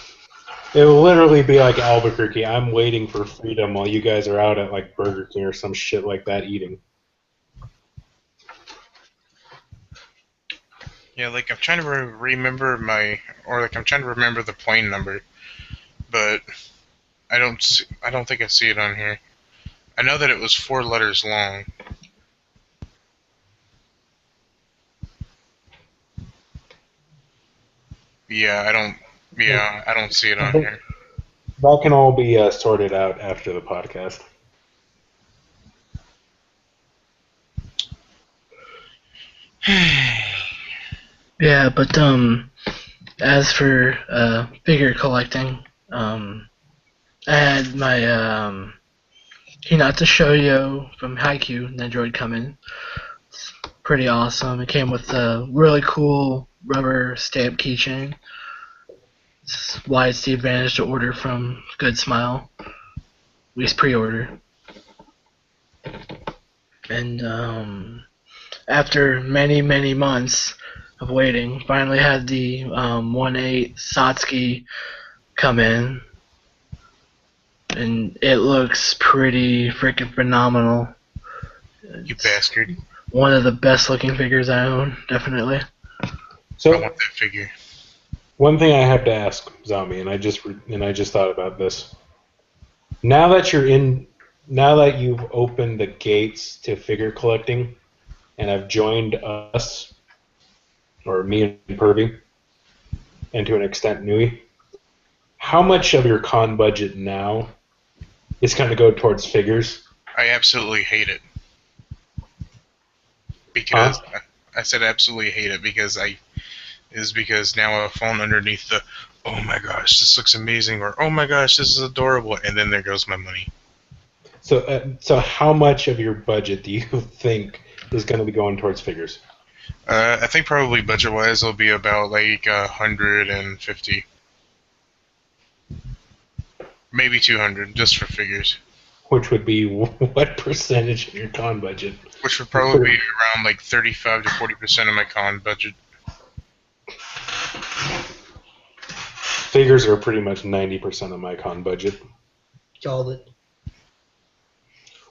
It will literally be like Albuquerque. I'm waiting for freedom while you guys are out at like Burger King or some shit like that eating. Yeah, like I'm trying to remember I'm trying to remember the plane number, but I don't think I see it on here. I know that it was 4 letters long. Yeah, I don't see it on here. That can all be sorted out after the podcast. Yeah, but as for figure collecting, I had my Hinata Shoujo from Haikyuu Nendoroid come in. It's pretty awesome. It came with a really cool rubber stamp keychain. It's why it's the advantage to order from Good Smile. At least pre-order. And after many, many months of waiting, finally had the 1/8 Satsuki come in. And it looks pretty freaking phenomenal. You bastard. One of the best looking figures I own, definitely. So, I want that figure. one thing I have to ask, Zombie, and I just thought about this. Now that you've opened the gates to figure collecting, and have joined us, or me and Pervy, and to an extent Nui, how much of your con budget now is going to go towards figures. I absolutely hate it. Because I said absolutely hate it because because now a phone underneath the oh my gosh this looks amazing or oh my gosh this is adorable and then there goes my money. So how much of your budget do you think is going to be going towards figures? I think probably budget wise it'll be about like 150, maybe 200 just for figures. Which would be what percentage of your con budget? Which would probably be around like 35 to 40% of my con budget. Figures are pretty much 90% of my con budget. Called it.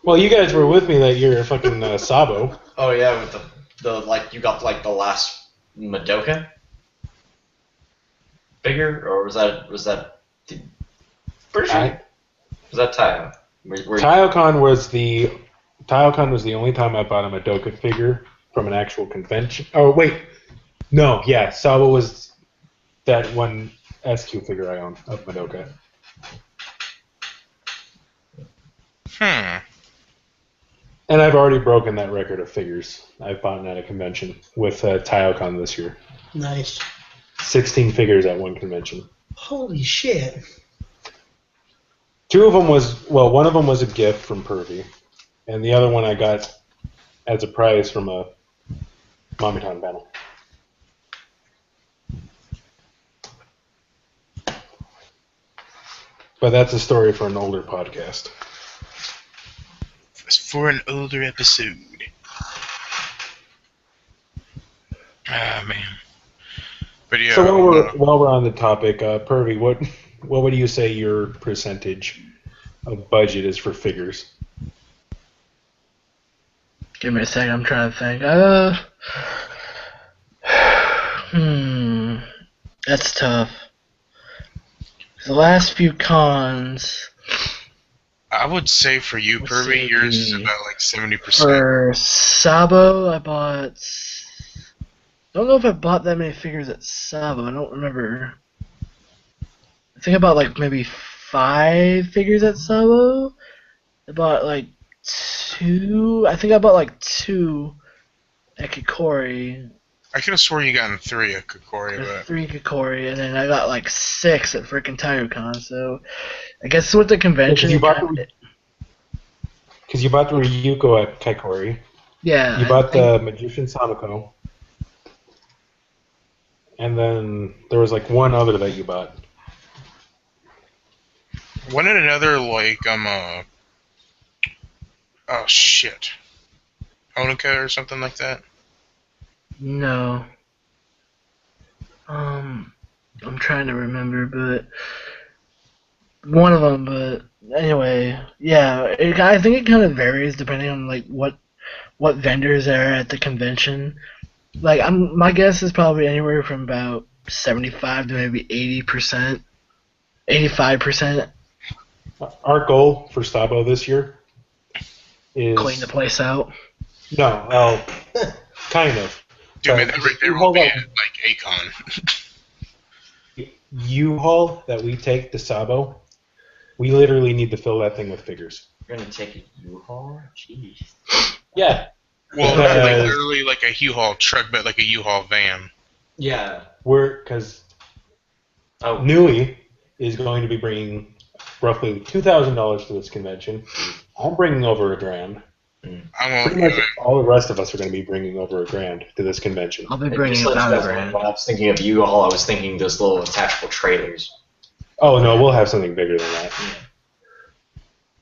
Well, you guys were with me that year, fucking Sabo. Oh yeah, with the like you got like the last Madoka figure, or was that pretty sure was that Taio? Taiyocon was the only time I bought a Madoka figure from an actual convention. Oh wait, no, yeah, Sabo was that one SQ figure I own of Madoka. And I've already broken that record of figures I've bought at a convention with Taiyocon this year. Nice. 16 figures at one convention. Holy shit. One of them was a gift from Pervy, and the other one I got as a prize from a Momiton panel. But that's a story for an older podcast. For an older episode. Ah, man. But yeah. So while we're on the topic, Pervy, what would you say your percentage of budget is for figures? Give me a second, I'm trying to think. That's tough. The last few cons... I would say for you, Pervy, yours is about like 70%. For Sabo, I don't know if I bought that many figures at Sabo. I don't remember. I think I bought like maybe 5 figures at Sabo. I bought like 2. I think I bought like 2 at Kikori. I could have sworn you got 3 at Kikori, but 3 Kikori, and then I got like 6 at freaking TaiyoCon. So I guess with the convention, because you bought the Ryuko at Kikori. Yeah. You bought the Magician Samako. And then there was like one other that you bought. wasn't it another like oh shit, Honoka or something like that? No. I'm trying to remember, but one of them. But anyway, yeah. I think it kind of varies depending on like what vendors are at the convention. Like my guess is probably anywhere from about 75 to maybe 80%, 85%. Our goal for Sabo this year is Clean the place out. No, well, kind of. Dude, man, that right there will be like Akon. U-Haul that we take to Sabo, we literally need to fill that thing with figures. You're gonna take a U-Haul? Jeez. Yeah. Well, like literally like a U-Haul truck, but like a U-Haul van. Yeah. Because Nui is going to be bringing roughly $2,000 to this convention. I'm bringing over $1,000. Pretty much all the rest of us are going to be bringing over $1,000 to this convention. I'll be bringing about $1,000. When I was thinking of U-Haul, I was thinking those little attachable trailers. Oh no, we'll have something bigger than that.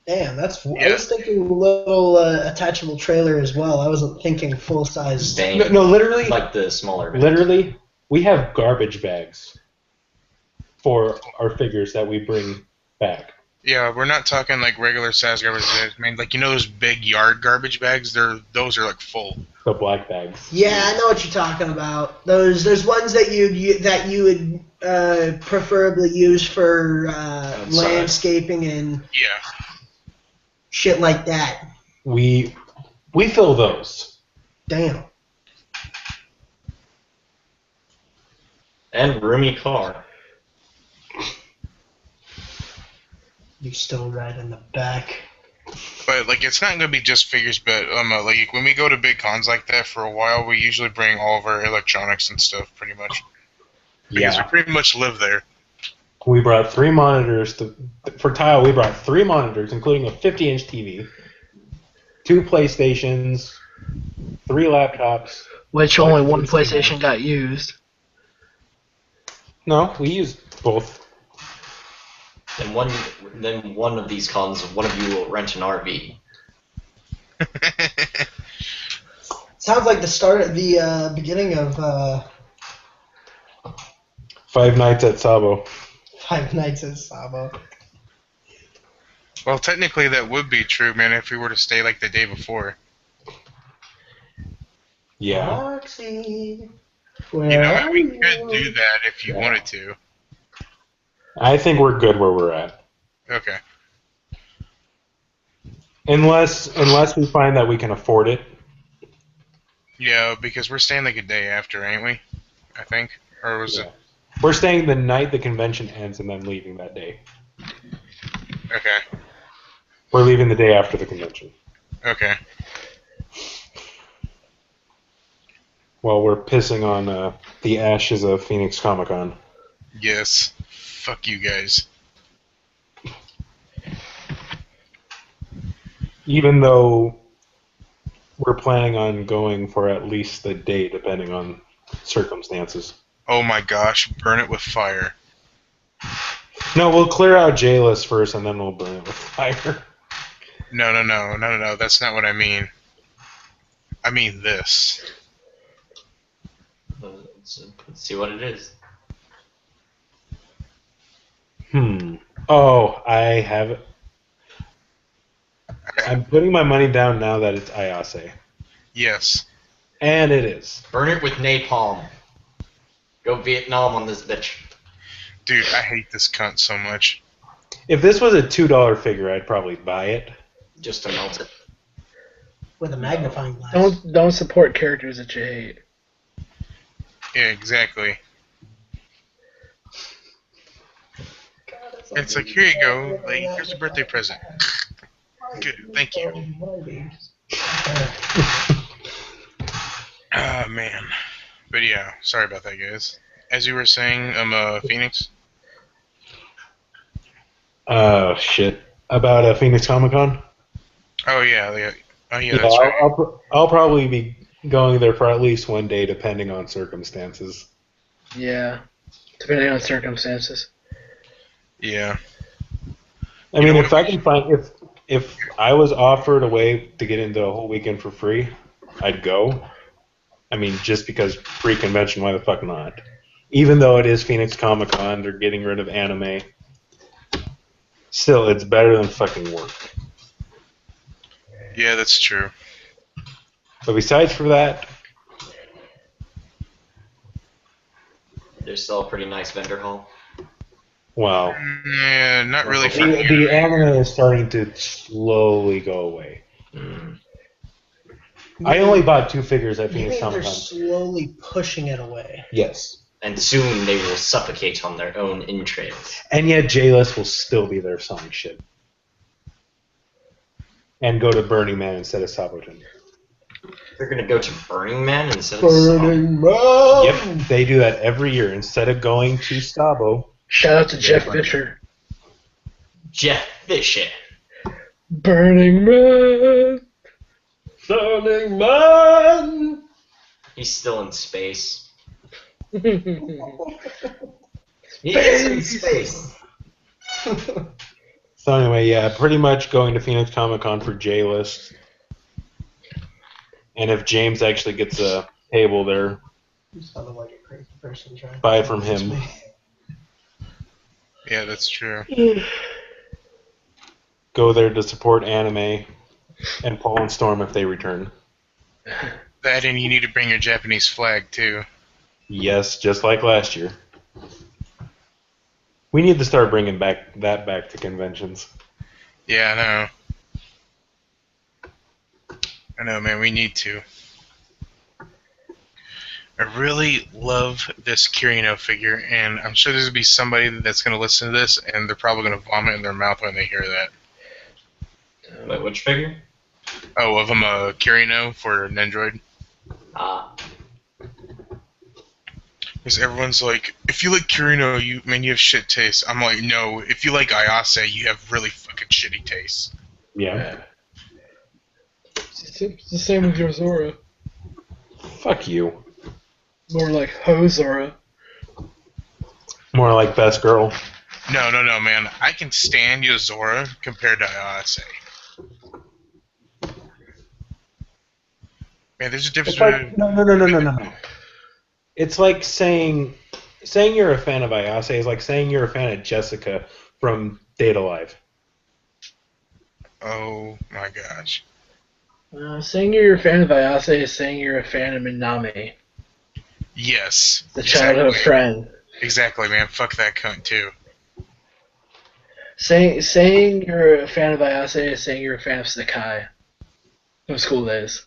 Damn, I was thinking little attachable trailer as well. I wasn't thinking full size. No, literally. Like the smaller. Literally, we have garbage bags for our figures that we bring back. Yeah, we're not talking like regular size garbage bags. I mean, like those big yard garbage bags. Those are like full. The black bags. Yeah, I know what you're talking about. There's ones that you would preferably use for landscaping and shit like that. We fill those. Damn. And roomy car. You still right in the back. But like, it's not gonna be just figures. But like when we go to big cons like that for a while, we usually bring all of our electronics and stuff, pretty much. Because we pretty much live there. We brought 3 monitors for Tile. We brought 3 monitors, including a 50-inch TV, 2 PlayStations, 3 laptops. Which only one PlayStation got used. No, we used both. Then one of these cons, one of you will rent an RV. Sounds like the start at the beginning of 5 Nights at Sabo. 5 Nights at Sabo. Well, technically that would be true, man, if we were to stay like the day before. Yeah. Roxy, You know, we could do that if you wanted to. I think we're good where we're at. Okay. Unless we find that we can afford it. Yeah, because we're staying like a day after, ain't we? I think. Or was it? We're staying the night the convention ends and then leaving that day. Okay. We're leaving the day after the convention. Okay. While we're pissing on the ashes of Phoenix Comic-Con. Yes. Fuck you guys. Even though we're planning on going for at least a day, depending on circumstances. Oh my gosh, burn it with fire. No, we'll clear out J-List first, and then we'll burn it with fire. No, that's not what I mean. I mean this. Let's see what it is. Oh, I have it. I'm putting my money down now that it's Ayase. Yes. And it is. Burn it with napalm. Go Vietnam on this bitch. Dude, I hate this cunt so much. If this was a $2 figure, I'd probably buy it. Just to melt it. With a magnifying glass. Don't support characters that you hate. Yeah, exactly. It's like, here you go, like, here's a birthday present. Good, thank you. Ah, man. But yeah, sorry about that, guys. As you were saying, I'm Phoenix. Shit. About Phoenix Comic-Con? Oh, yeah. Oh, yeah, that's right. I'll probably be going there for at least one day, depending on circumstances. Yeah, depending on circumstances. Yeah. I mean, if I can find... If I was offered a way to get into a whole weekend for free, I'd go. I mean, just because pre-convention, why the fuck not? Even though it is Phoenix Comic-Con, they're getting rid of anime. Still, it's better than fucking work. Yeah, that's true. But besides for that... There's still a pretty nice vendor hall. Wow. Yeah, not really for me. The anime is starting to slowly go away. I only bought 2 figures at Phoenix They're Comic-Con. slowly pushing it away. Yes. And soon they will suffocate on their own entrails. And yet J-List will still be there selling shit. And go to Burning Man instead of Saboton. They're gonna go to Burning Man instead of Burning Man! Yep, they do that every year. Instead of going to Stabo. Shout out to Jeff Fisher. Jeff Fisher. Burning Man! Burning Man! He's still in space. He Space! is in space. So anyway, yeah, pretty much going to Phoenix Comic-Con for J-List. And if James actually gets a table there, You sounded like a crazy person trying to buy from him. Yeah, that's true. Go there to support anime and Paul and Storm if they return. That, and you need to bring your Japanese flag, too. Yes, just like last year. We need to start bringing back to conventions. Yeah, I know, man, we need to. I really love this Kirino figure, and I'm sure there's going to be somebody that's going to listen to this, and they're probably going to vomit in their mouth when they hear that. Wait, which figure? Oh, of him a Kirino for Nendoroid. Ah. Because everyone's like, if you like Kirino, you have shit taste. I'm like, no, if you like Ayase, you have really fucking shitty taste. Yeah. It's the same with your Zora. Fuck you. More like Ho Zora. More like best girl. No, man. I can stand Yozora compared to Ayase. Man, there's a difference between... No. It's like saying you're a fan of Ayase is like saying you're a fan of Jessica from Data Live. Oh my gosh. Saying you're a fan of Ayase is saying you're a fan of Minami. Yes. The childhood friend. Exactly, man. Fuck that cunt, too. Saying you're a fan of Ayase is saying you're a fan of Sakai from school days.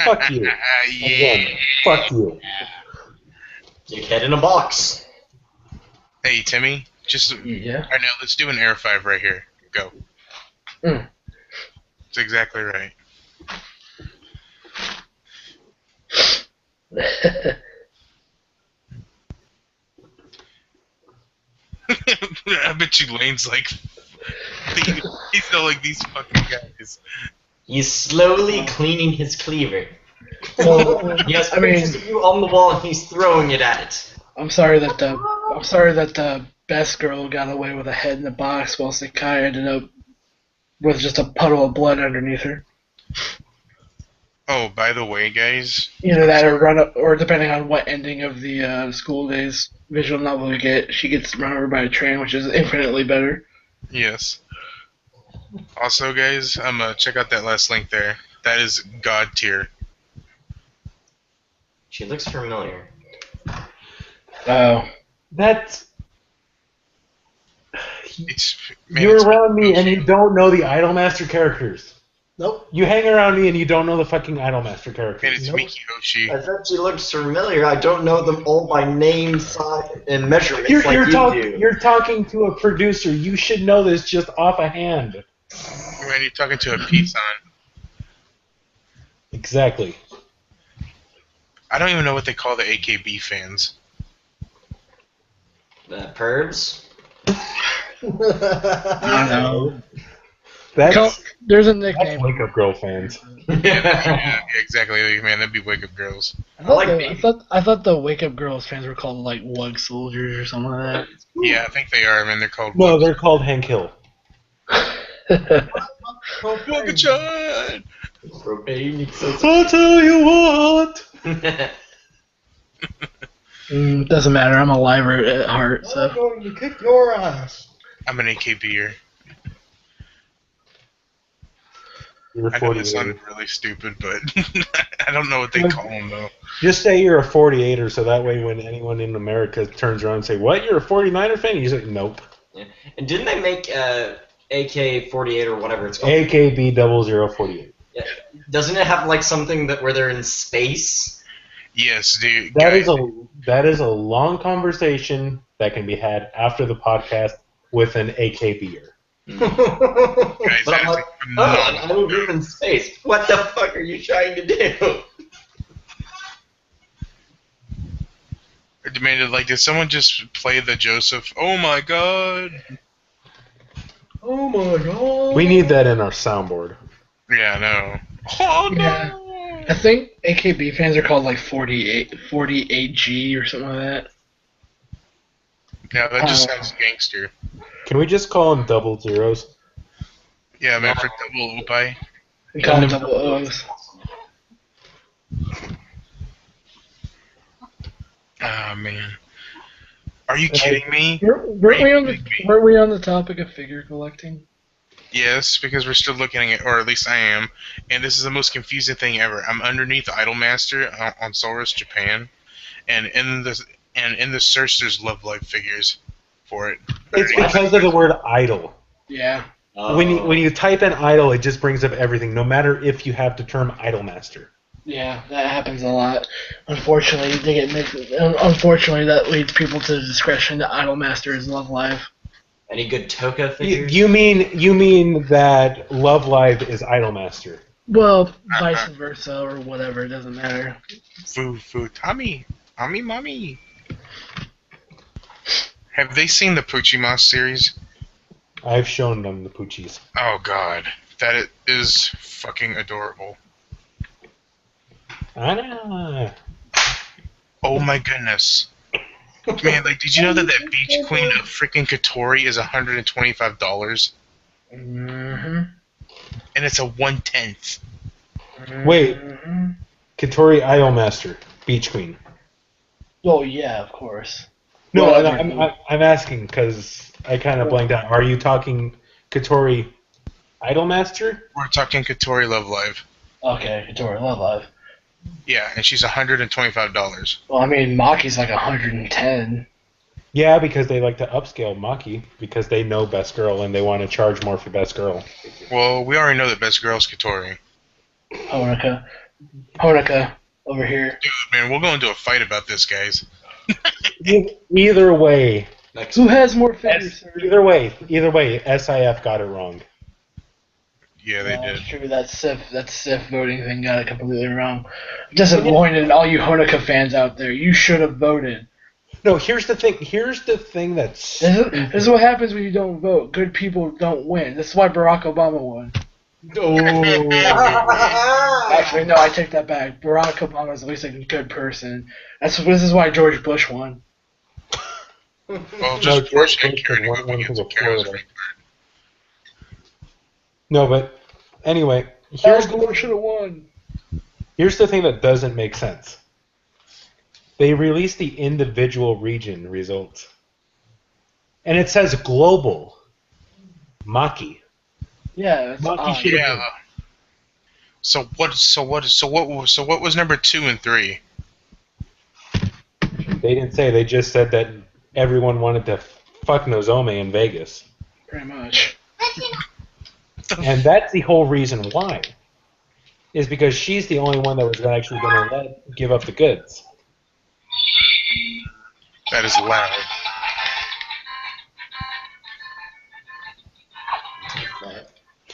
Fuck you. Yeah. Again, fuck you. Your head in a box. Hey, Timmy. Yeah. Right now, let's do an Air 5 right here. Go. Mm. That's exactly right. I bet you Lane's like... He's still like these fucking guys. He's slowly cleaning his cleaver. Well, He has pictures of you on the wall and he's throwing it at it. I'm sorry that the best girl got away with a head in a box while Sakai ended up with just a puddle of blood underneath her. Oh, by the way, guys... Either that or depending on what ending of the school days visual novel we get, she gets run over by a train, which is infinitely better. Yes. Also, guys, check out that last link there. That is God tier. She looks familiar. Oh. That's... Man, You're around me and you don't know the Idolmaster characters. Nope. You hang around me and you don't know the fucking Idolmaster characters. Man, it's Nope. Miki Hoshi. I thought she looks familiar. I don't know them all by name, size, and measurements You're do. You're talking to a producer. You should know this just off a hand. Man, you're talking to a P-San. Exactly. I don't even know what they call the AKB fans. The pervs? I don't know. That's There's a nickname. Wake Up Girl fans. Yeah, exactly, man. That'd be Wake Up Girls. I thought the Wake Up Girls fans were called like Wug Soldiers or something like that. Yeah, I think they are, man. They're called... No, they're called Hank Hill. Wugachan! I'll tell you what. Doesn't matter. I'm a liver at heart, I'm so. going to kick your ass. I'm an AKB'er. You're I know 48. this sounded really stupid, but I don't know what they call them, though. Just say you're a 48er, so that way when anyone in America turns around and say, "What? You're a 49er fan?" You say, "Nope." Yeah. And didn't they make AK-48 or whatever it's called? AKB 0048. Yeah. Doesn't it have like something where they're in space? Yes, dude. That is a long conversation that can be had after the podcast with an AKBer. Guys, But that I'm is like, phenomenal. I don't live in space. What the fuck are you trying to do? I demanded, like, did someone just play the Joseph? Oh my god. Oh my god. We need that in our soundboard. Yeah, I know. Oh no. Yeah. I think AKB fans are called like 48G or something like that. Yeah, that just sounds gangster. Can we just call them 00s? Yeah, man, for double Opai. We call them double O's. Ah, man. Are you kidding me? Weren't we on the topic of figure collecting? Yes, because we're still looking at, or at least I am, and this is the most confusing thing ever. I'm underneath Idolmaster on Solris Japan, and in the search there's Love Life figures for it. It's because of the word idol. Yeah. When you type in idol, it just brings up everything, no matter if you have the term Idolmaster. Yeah, that happens a lot. Unfortunately, they get mixed. Unfortunately, that leads people to discretion. The Idolmaster is Love Live. Any good Toka figures? You mean that Love Live is Idolmaster? Well, vice versa or whatever. It doesn't matter. Tommy, mommy. Have they seen the Poochie series? I've shown them the Poochies. Oh god, that is fucking adorable. I know. Oh my goodness. Man, like, did you know that Beach Queen of freaking Katori is $125? Mm-hmm. And it's a 1/10. Wait. Mm-hmm. Katori Idolmaster, Beach Queen. Oh yeah, of course. No, Whatever. I'm asking because I kind of blanked out. Are you talking Katori Idolmaster? We're talking Katori Love Live. Okay, Katori Love Live. Yeah, and she's $125. Well, I mean, Maki's like 110. Yeah, because they like to upscale Maki because they know Best Girl and they want to charge more for Best Girl. Well, we already know that Best Girl's Katori. Honoka, over here. Dude, man, we'll go into a fight about this, guys. Either way, Who has more figures? sir? either way, SIF got it wrong. Yeah, they did. It's true. That Sif voting thing got it completely wrong. Disappointed, all you Honoka fans out there. You should have voted. No, here's the thing that's... This is what happens when you don't vote. Good people don't win. This is why Barack Obama won. Oh. Actually, no, I take that back. Barack Obama is at least a good person. This is why George Bush won. Well, just George didn't care to go against Florida. No, but anyway, Al Gore should have won. here's the thing that doesn't make sense. They released the individual region results, and it says global Maki. Yeah, it's Maki odd. should have Yeah. So what was number 2 and 3? They didn't say. They just said that everyone wanted to fuck Nozomi in Vegas, Pretty much. and that's the whole reason why. Is because she's the only one that was actually going to give up the goods. That is loud.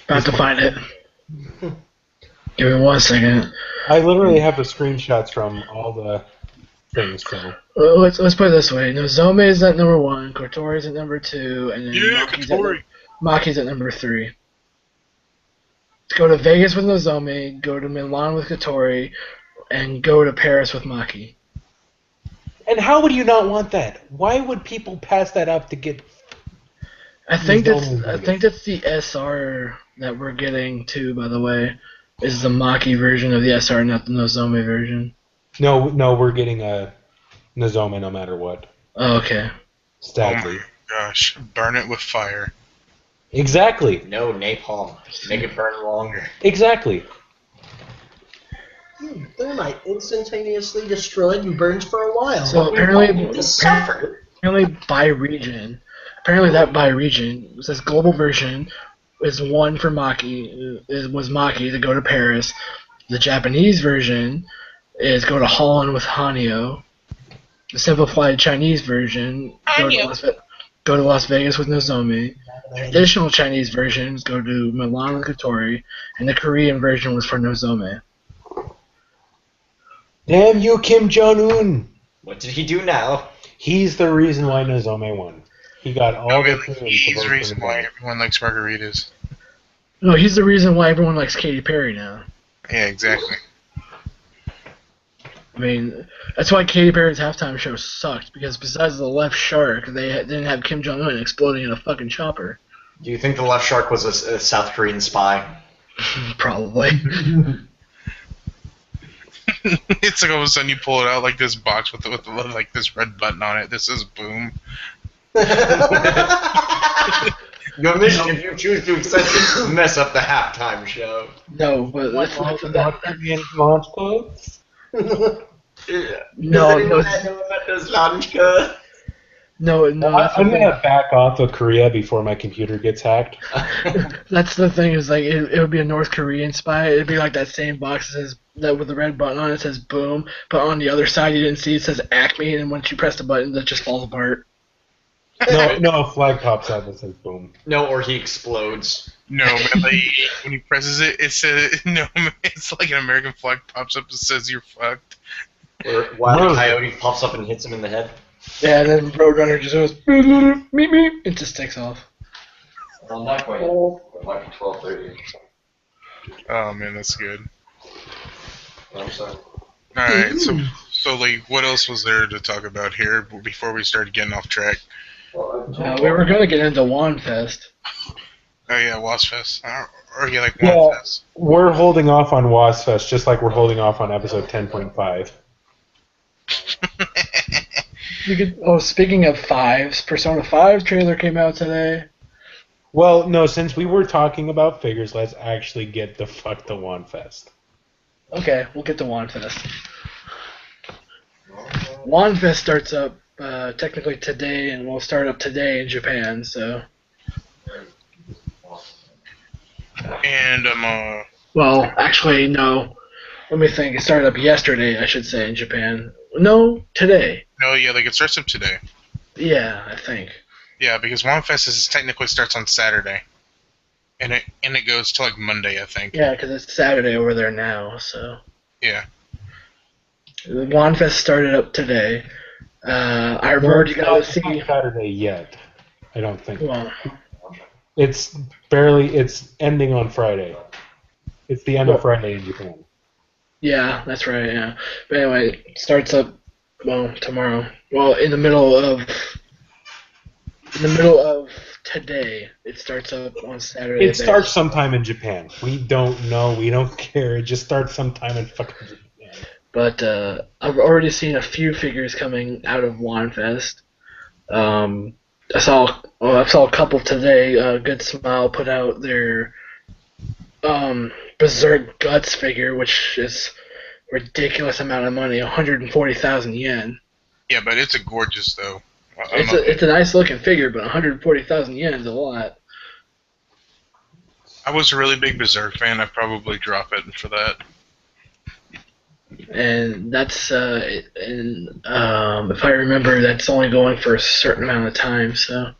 About to find it. Give me 1 second. I literally have the screenshots from all the things. So Well, let's put it this way. Nozomi is at number 1, Kotori is at number 2, and then Yeah, Maki's at number 3. Go to Vegas with Nozomi, go to Milan with Kotori, and go to Paris with Maki. and how would you not want that? Why would people pass that up to get? I think Nozomi that's the SR that we're getting too. By the way, is the Maki version of the SR, not the Nozomi version. No, we're getting a Nozomi no matter what. Oh, okay. Sadly. Oh my gosh, burn it with fire. Exactly. No, napalm. Make it burn longer. Exactly. Thermite instantaneously destroyed and burns for a while. So To suffer. apparently by region. Apparently that by region says global version is 1 for Maki. Was Maki to go to Paris. The Japanese version is go to Holland with Hanyo. The simplified Chinese version go to Las Vegas with Nozomi. The additional Chinese versions go to Milan with Kotori, and the Korean version was for Nozomi. Damn you, Kim Jong-un! What did he do now? He's the reason why Nozomi won. He got all the creams to He's vote the for reason why Nozomi. everyone likes margaritas. No, he's the reason why everyone likes Katy Perry now. Yeah, exactly. I mean, that's why Katy Perry's halftime show sucked, because besides the left shark, they didn't have Kim Jong-un exploding in a fucking chopper. Do you think the left shark was a South Korean spy? Probably. It's like all of a sudden you pull it out like this box with like this red button on it. This is boom. Your mission, if you choose to accept it, mess up the halftime show. No, but let's look at that. Launch codes? No, Does anyone know about those launch codes? no. I'm gonna back off of Korea before my computer gets hacked. That's the thing is like it would be a North Korean spy. It'd be like that same box that says that with the red button on it says boom, but on the other side you didn't see it says Acme, and once you press the button, that just falls apart. No, a flag pops out that says boom. No, or he explodes. No, man, like, when he presses it, it says no. Man, it's like an American flag pops up and says you're fucked. Or Wile E. Coyote pops up and hits him in the head. Yeah, and then Roadrunner just goes meep meep. It just takes off. Well, not quite. It might be 12:30. Oh man, that's good. I'm sorry. All right, so like, what else was there to talk about here before we started getting off track? We were gonna get into WonFest. Oh yeah, WasFest. Or yeah, like WonFest. We're holding off on WasFest, just like we're holding off on episode 10.5. Speaking of fives, Persona 5 trailer came out today. Well, no, since we were talking about figures, let's actually get the fuck to WonFest. Okay, we'll get to WonFest. WonFest starts up technically today, and will start up today in Japan, so... And Well, actually, no. Let me think. It started up yesterday, I should say, in Japan. No, today. No, yeah, like it starts up today. Yeah, I think. Yeah, because WonFest technically starts on Saturday, and it goes to like Monday, I think. Yeah, because it's Saturday over there now, so... Yeah. The WonFest started up today. I've already got to see... It's not Saturday yet. I don't think. Well, It's ending on Friday. It's the end of Friday in Japan. yeah, that's right, yeah. But anyway, it starts up, well, tomorrow. Well, in the middle of today. It starts up on Saturday. It starts sometime in Japan. We don't know. We don't care. It just starts sometime in fucking Japan. But I've already seen a few figures coming out of WonFest. I saw a couple today. Good Smile put out their Berserk Guts figure, which is a ridiculous amount of money, 140,000 yen. Yeah, but it's a gorgeous though. It's a nice looking figure, but 140,000 yen is a lot. I was a really big Berserk fan. I'd probably drop it for that. And that's if I remember, that's only going for a certain amount of time. So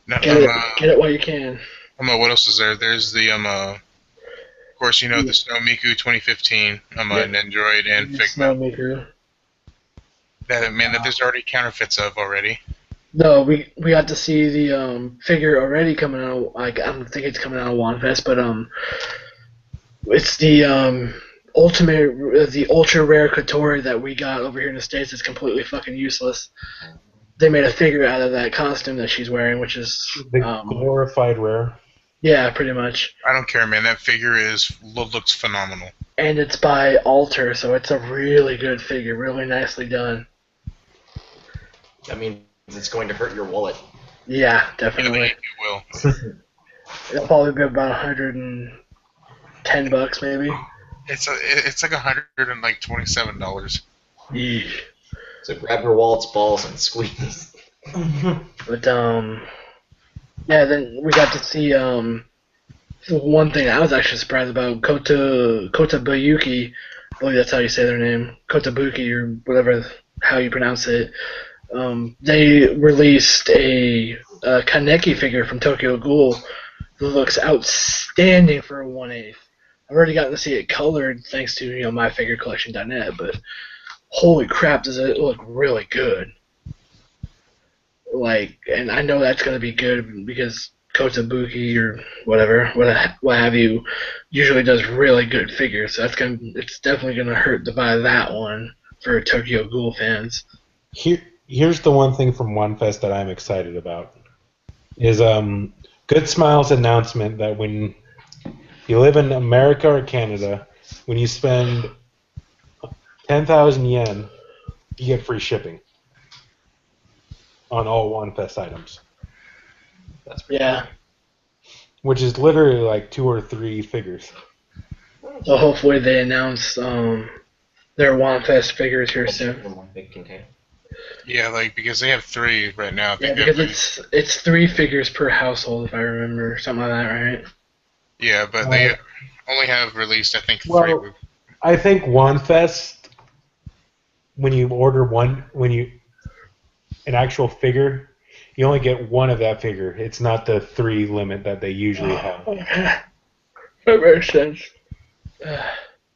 No, get it while you can. What else is there? There's the of course, you know, the Snow Miku 2015. Nendoroid and Figma. That there's already counterfeits of already. No, we got to see the figure already coming out. I don't think it's coming out of WonFest, but it's the ultra rare Kotori that we got over here in the States. Is completely fucking useless. They made a figure out of that costume that she's wearing, which is the glorified rare. Yeah, pretty much. I don't care, man. That figure looks phenomenal. And it's by Alter, so it's a really good figure, really nicely done. I mean, it's going to hurt your wallet. Yeah, definitely. It will. It'll probably be about $110 maybe. It's like $127. Yeesh. So grab your wallet's balls and squeeze. But yeah, then we got to see one thing I was actually surprised about. Kotobuki, I believe that's how you say their name. Kotobuki or whatever how you pronounce it. They released a Kaneki figure from Tokyo Ghoul that looks outstanding for a 1/8. I've already gotten to see it colored thanks to myfigurecollection.net, but holy crap, does it look really good. And I know that's going to be good because Kotobuki or whatever, what have you, usually does really good figures, so it's definitely going to hurt to buy that one for Tokyo Ghoul fans. Here's the one thing from WonFest that I'm excited about is Good Smile's announcement that when you live in America or Canada, when you spend 10,000 yen, you get free shipping on all WonFest items. That's pretty Yeah. cool. Which is literally like 2 or 3 figures. So hopefully they announce their WonFest figures here soon. In one big container. Yeah, because they have 3 right now. I Yeah, think because it's 3 figures per household, if I remember, something like that, right? Yeah, but they only have released, I think, 3. Well, I think WonFes, when you order an actual figure, you only get one of that figure. It's not the 3 limit that they usually have. Okay. That makes sense.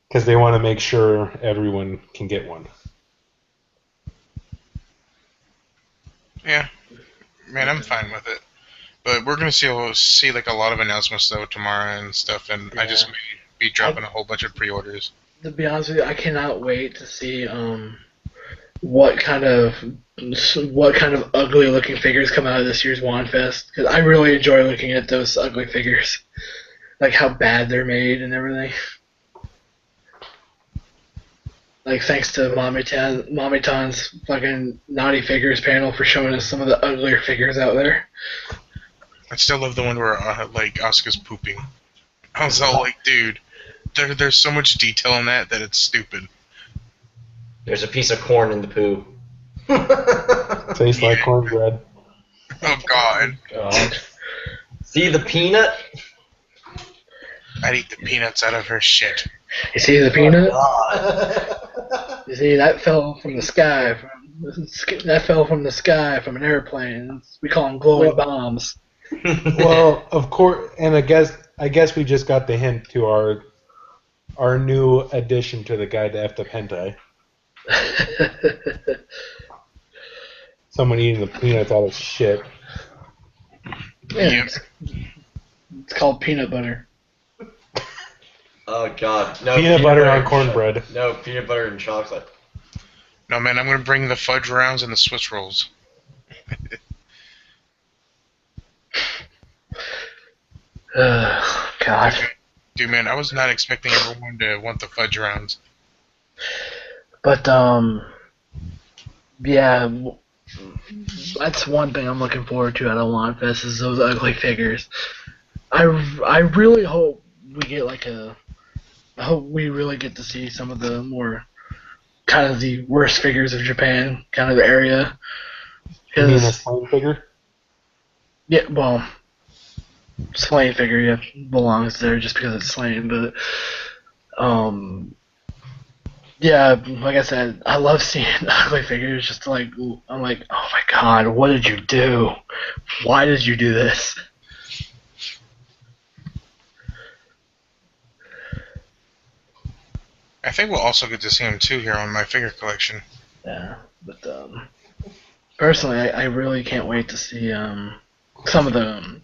Because they want to make sure everyone can get one. Yeah, man, I'm fine with it. But we're gonna see like a lot of announcements though tomorrow and stuff, and I just may be dropping a whole bunch of pre-orders. To be honest with you, I cannot wait to see what kind of ugly looking figures come out of this year's WonFest. Because I really enjoy looking at those ugly figures, like how bad they're made and everything. Like, thanks to Mommyton's fucking Naughty Figures panel for showing us some of the uglier figures out there. I still love the one where, like, Asuka's pooping. I was all like, dude, there's so much detail in that it's stupid. There's a piece of corn in the poo. Tastes like cornbread. Oh, God. God. See the peanut? I'd eat the peanuts out of her shit. You see the peanut? Oh, You see, that fell from the sky. That fell from the sky from an airplane. We call them glowing bombs. Well, of course, and I guess we just got the hint to our new addition to the guide to F the hentai. Someone eating the peanuts out of shit. Yeah, it's called peanut butter. Oh God! No Peanut butter on cornbread. No peanut butter and chocolate. No, man, I'm gonna bring the fudge rounds and the Swiss rolls. God. Dude, man, I was not expecting everyone to want the fudge rounds. But yeah, that's one thing I'm looking forward to at a WonFest is those ugly figures. I really hope we get I hope we really get to see some of the more kind of the worst figures of Japan kind of area. You mean a slime figure? Yeah, well, Slain figure, yeah, belongs there just because it's Slain, but yeah, like I said, I love seeing ugly figures. Just like I'm like, oh my God, what did you do? Why did you do this? I think we'll also get to see him too here on my figure collection. Yeah, but personally, I really can't wait to see some of the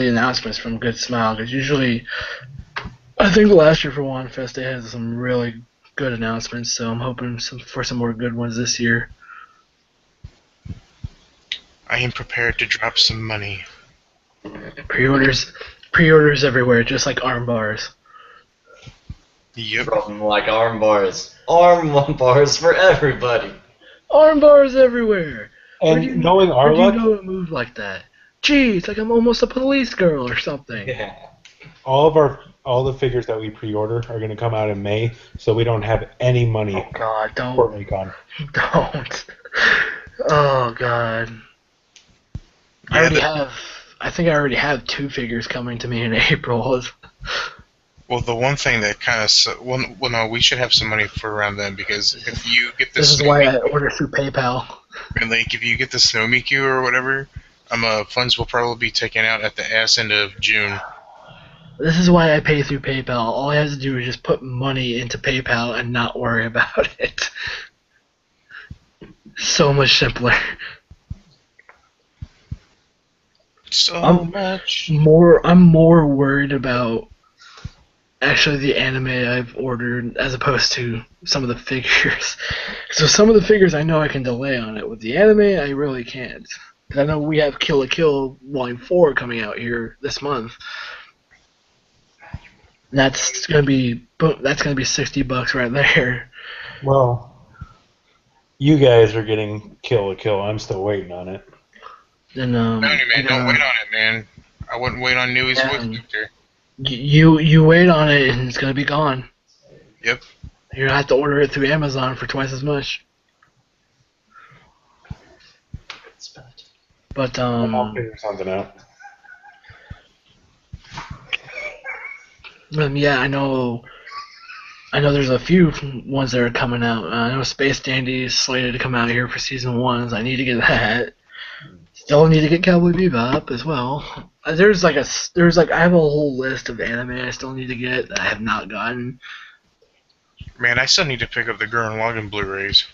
announcements from Good Smile, because usually, I think last year for WonFest they had some really good announcements, so I'm hoping for some more good ones this year. I am prepared to drop some money. Pre-orders everywhere, just like arm bars. Yep. Drop them like arm bars. Arm bars for everybody. Arm bars everywhere. And knowing our Where luck, do you know it moved like that? Gee, it's like I'm almost a police girl or something. Yeah. all the figures that we pre-order are going to come out in May, so we don't have any money Oh God, for don't. Macon. Don't. Oh God. I think I already have 2 figures coming to me in April. Well, the one thing that kind of well, no, we should have some money for around then, because if you get This is why I order through PayPal. and like if you get the Snow Miku or whatever, funds will probably be taken out at the ass end of June. This is why I pay through PayPal. All I have to do is just put money into PayPal and not worry about it. So much simpler. So I'm more worried about actually the anime I've ordered as opposed to some of the figures. So some of the figures I know I can delay on it. With the anime, I really can't. 'Cause I know we have Kill la Kill Volume 4 coming out here this month. And that's gonna be $60 right there. Well, you guys are getting Kill la Kill. I'm still waiting on it. And man, don't wait on it, man. I wouldn't wait on Newey's voice actor. You wait on it and it's gonna be gone. Yep. You're gonna have to order it through Amazon for twice as much. But I'll figure something out. Yeah, I know there's a few ones that are coming out. I know Space Dandy is slated to come out here for season 1, so I need to get that. Still need to get Cowboy Bebop as well. I have a whole list of anime I still need to get that I have not gotten. Man, I still need to pick up the Gurren Lagann Blu-rays.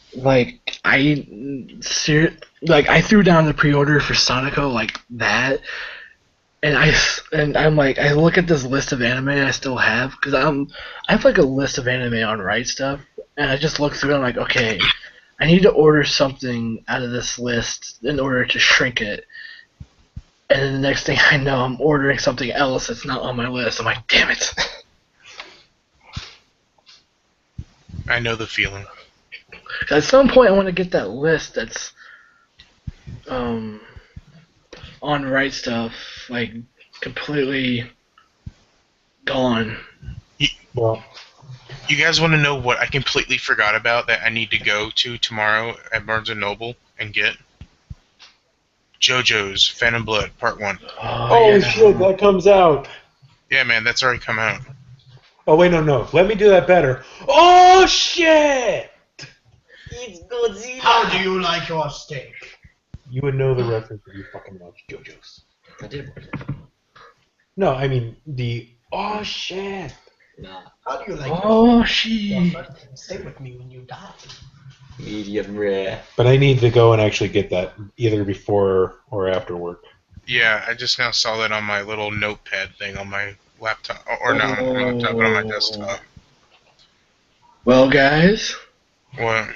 I threw down the pre-order for Sonico like that, and I'm like, I look at this list of anime I still have, because I have like a list of anime on Right Stuff, and I just look through it, I'm like, okay, I need to order something out of this list in order to shrink it. And then the next thing I know, I'm ordering something else that's not on my list. I'm like, damn it. I know the feeling. At some point, I want to get that list that's on Right Stuff, like, completely gone. Well, You guys want to know what I completely forgot about that I need to go to tomorrow at Barnes & Noble and get? JoJo's Phantom Blood Part 1. oh Yeah. shit, that comes out. Yeah, man, that's already come out. Oh wait, no. Let me do that better. Oh shit! It's Godzilla. How do you like your steak? You would know the reference if you fucking watch JoJo's. I did. No, I mean the oh shit. Nah. How do you like your Oh, steak? shit. Stay with me when you die. Medium rare. But I need to go and actually get that either before or after work. Yeah, I just now saw that on my little notepad thing on my laptop. Or not on my laptop, but on my desktop. Well, guys, What?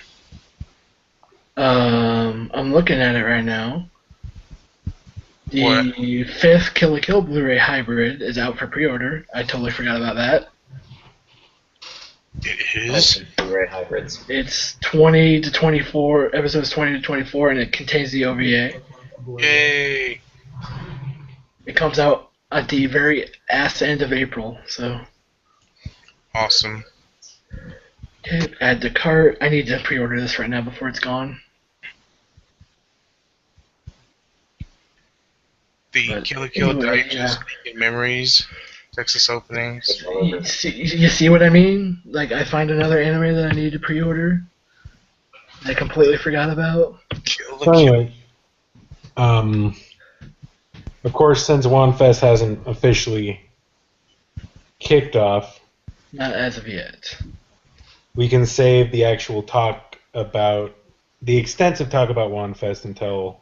I'm looking at it right now. The What? 5th Kill la Kill Blu-ray Hybrid is out for pre-order. I totally forgot about that. It is? Blu-ray hybrids. It's 20 to 24, episodes 20 to 24, and it contains the OVA. Yay! It comes out at the very ass end of April, so. Awesome. Okay, add to cart. I need to pre-order this right now before it's gone. The But Kill la Kill anyway, Digest, Making Memories, Texas openings. You see what I mean? Like, I find another anime that I need to pre-order that I completely forgot about. Kill So la Kill. anyway, of course, since WonFes hasn't officially kicked off, Not as of yet. we can save the actual talk about the extensive talk about WonFest until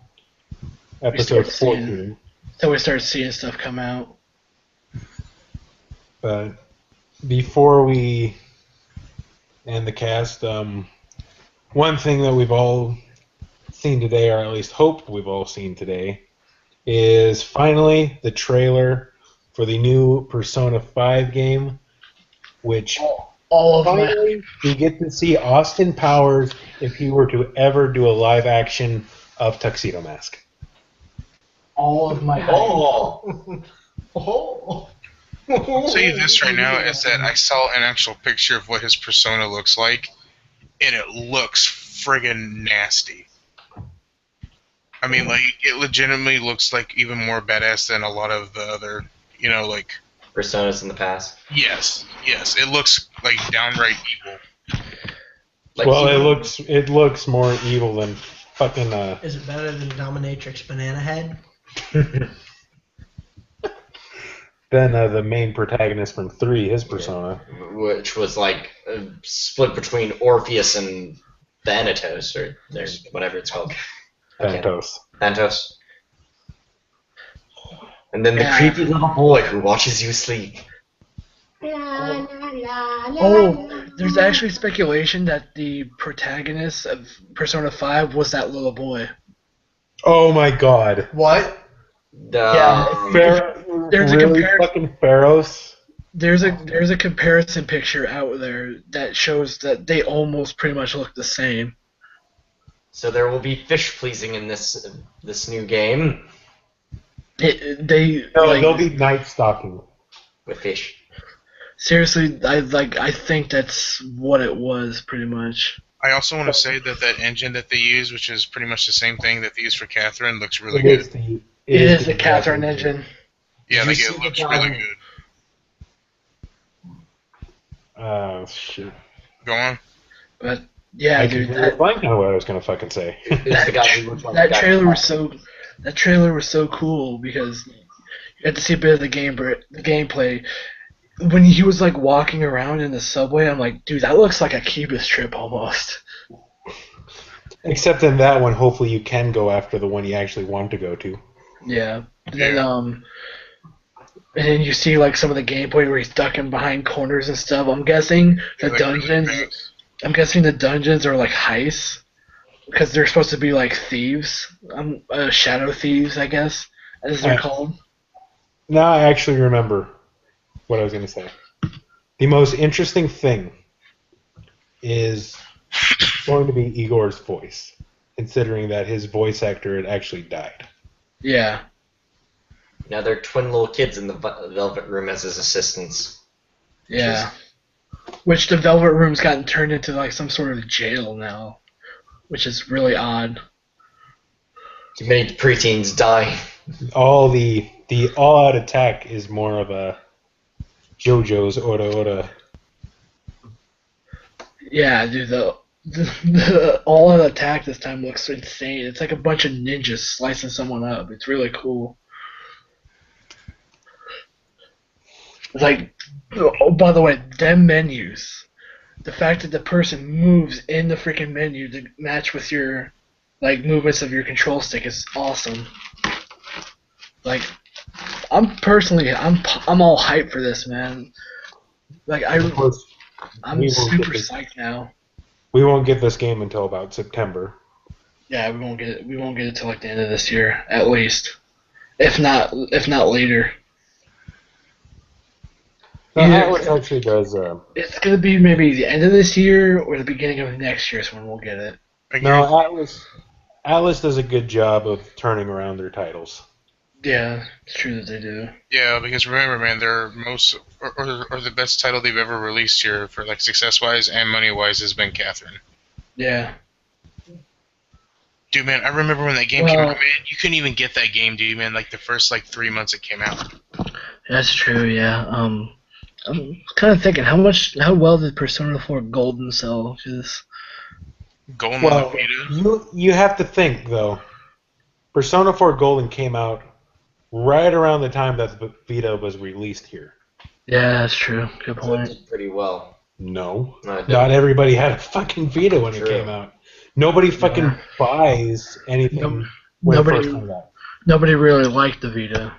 episode start seeing- 14. So we start seeing stuff come out. But before we end the cast, one thing that we've all seen today, or at least hope we've all seen today, is finally the trailer for the new Persona 5 game, which All of my finally we get to see Austin Powers if he were to ever do a live action of Tuxedo Mask. hype. Oh! Oh. I'll tell you this right now is that I saw an actual picture of what his persona looks like, and it looks friggin' nasty. I mean, like, it legitimately looks like even more badass than a lot of the other, like... Personas in the past. Yes, it looks like downright evil. Like Well, he- it looks more evil than fucking Is it better than Dominatrix Banana Head? than the main protagonist from 3, his persona. which was like split between Orpheus and Thanatos, or there's whatever it's called. Thanatos. Thanatos. And then the Yeah. creepy little boy who watches you sleep. Oh, there's actually speculation that the protagonist of Persona 5 was that little boy. Oh my god. What? Yeah. There's a really compar- fucking Pharaohs? There's a comparison picture out there that shows that they almost pretty much look the same. So there will be fish pleasing in this new game They'll be night stalking. with fish. Seriously, I think that's what it was pretty much. I also want to say that engine that they use, which is pretty much the same thing that they use for Catherine, looks really It is good. It is the Catherine engine. Yeah, Did like you it see looks the really guy- good. Shit. Go on. But yeah, I dude, completely blanked on what I was gonna fucking say. It's the guy who looks like that the guy trailer from was so cool because you had to see a bit of the gameplay. When he was like walking around in the subway, I'm like, dude, that looks like a Cubist trip almost. Except in that one, hopefully you can go after the one you actually want to go to. Yeah. And then you see like some of the gameplay where he's ducking behind corners and stuff. I'm guessing the dungeons. I'm guessing the dungeons are like heists because they're supposed to be like thieves. Shadow thieves, I guess, as they're called. Now I actually remember what I was going to say. The most interesting thing is going to be Igor's voice, considering that his voice actor had actually died. Yeah. Now they're twin little kids in the Velvet Room as his assistants. Yeah. Which the Velvet Room's gotten turned into like some sort of jail now, which is really odd. Too many preteens dying. The all-out attack is more of a JoJo's Ora. Yeah, dude, the all-out attack this time looks insane. It's like a bunch of ninjas slicing someone up. It's really cool. It's like, oh, by the way, them menus. The fact that the person moves in the freaking menu to match with your like movements of your control stick is awesome. Like, I'm all hyped for this, man. Like I'm super psyched now. We won't get this game until about September. Yeah, we won't get it. We won't get it till like the end of this year, at least. If not later. Atlas actually does. It's gonna be maybe the end of this year or the beginning of next year is when we'll get it. No, Atlas does a good job of turning around their titles. Yeah, it's true that they do. Yeah, because remember, man, their most or the best title they've ever released here for like success-wise and money-wise has been Catherine. Yeah. Dude, man, I remember when that game came out, man, you couldn't even get that game, dude, man, like the first like 3 months it came out. That's true, yeah. I'm kind of thinking, how well did Persona 4 Golden sell? Golden on the Vita? You have to think, though. Persona 4 Golden came out right around the time that the Vita was released here. Yeah, that's true. Good point. So it did pretty well. No. Not everybody had a fucking Vita when it came out. Nobody fucking buys anything when it first comes out. Nobody really liked the Vita.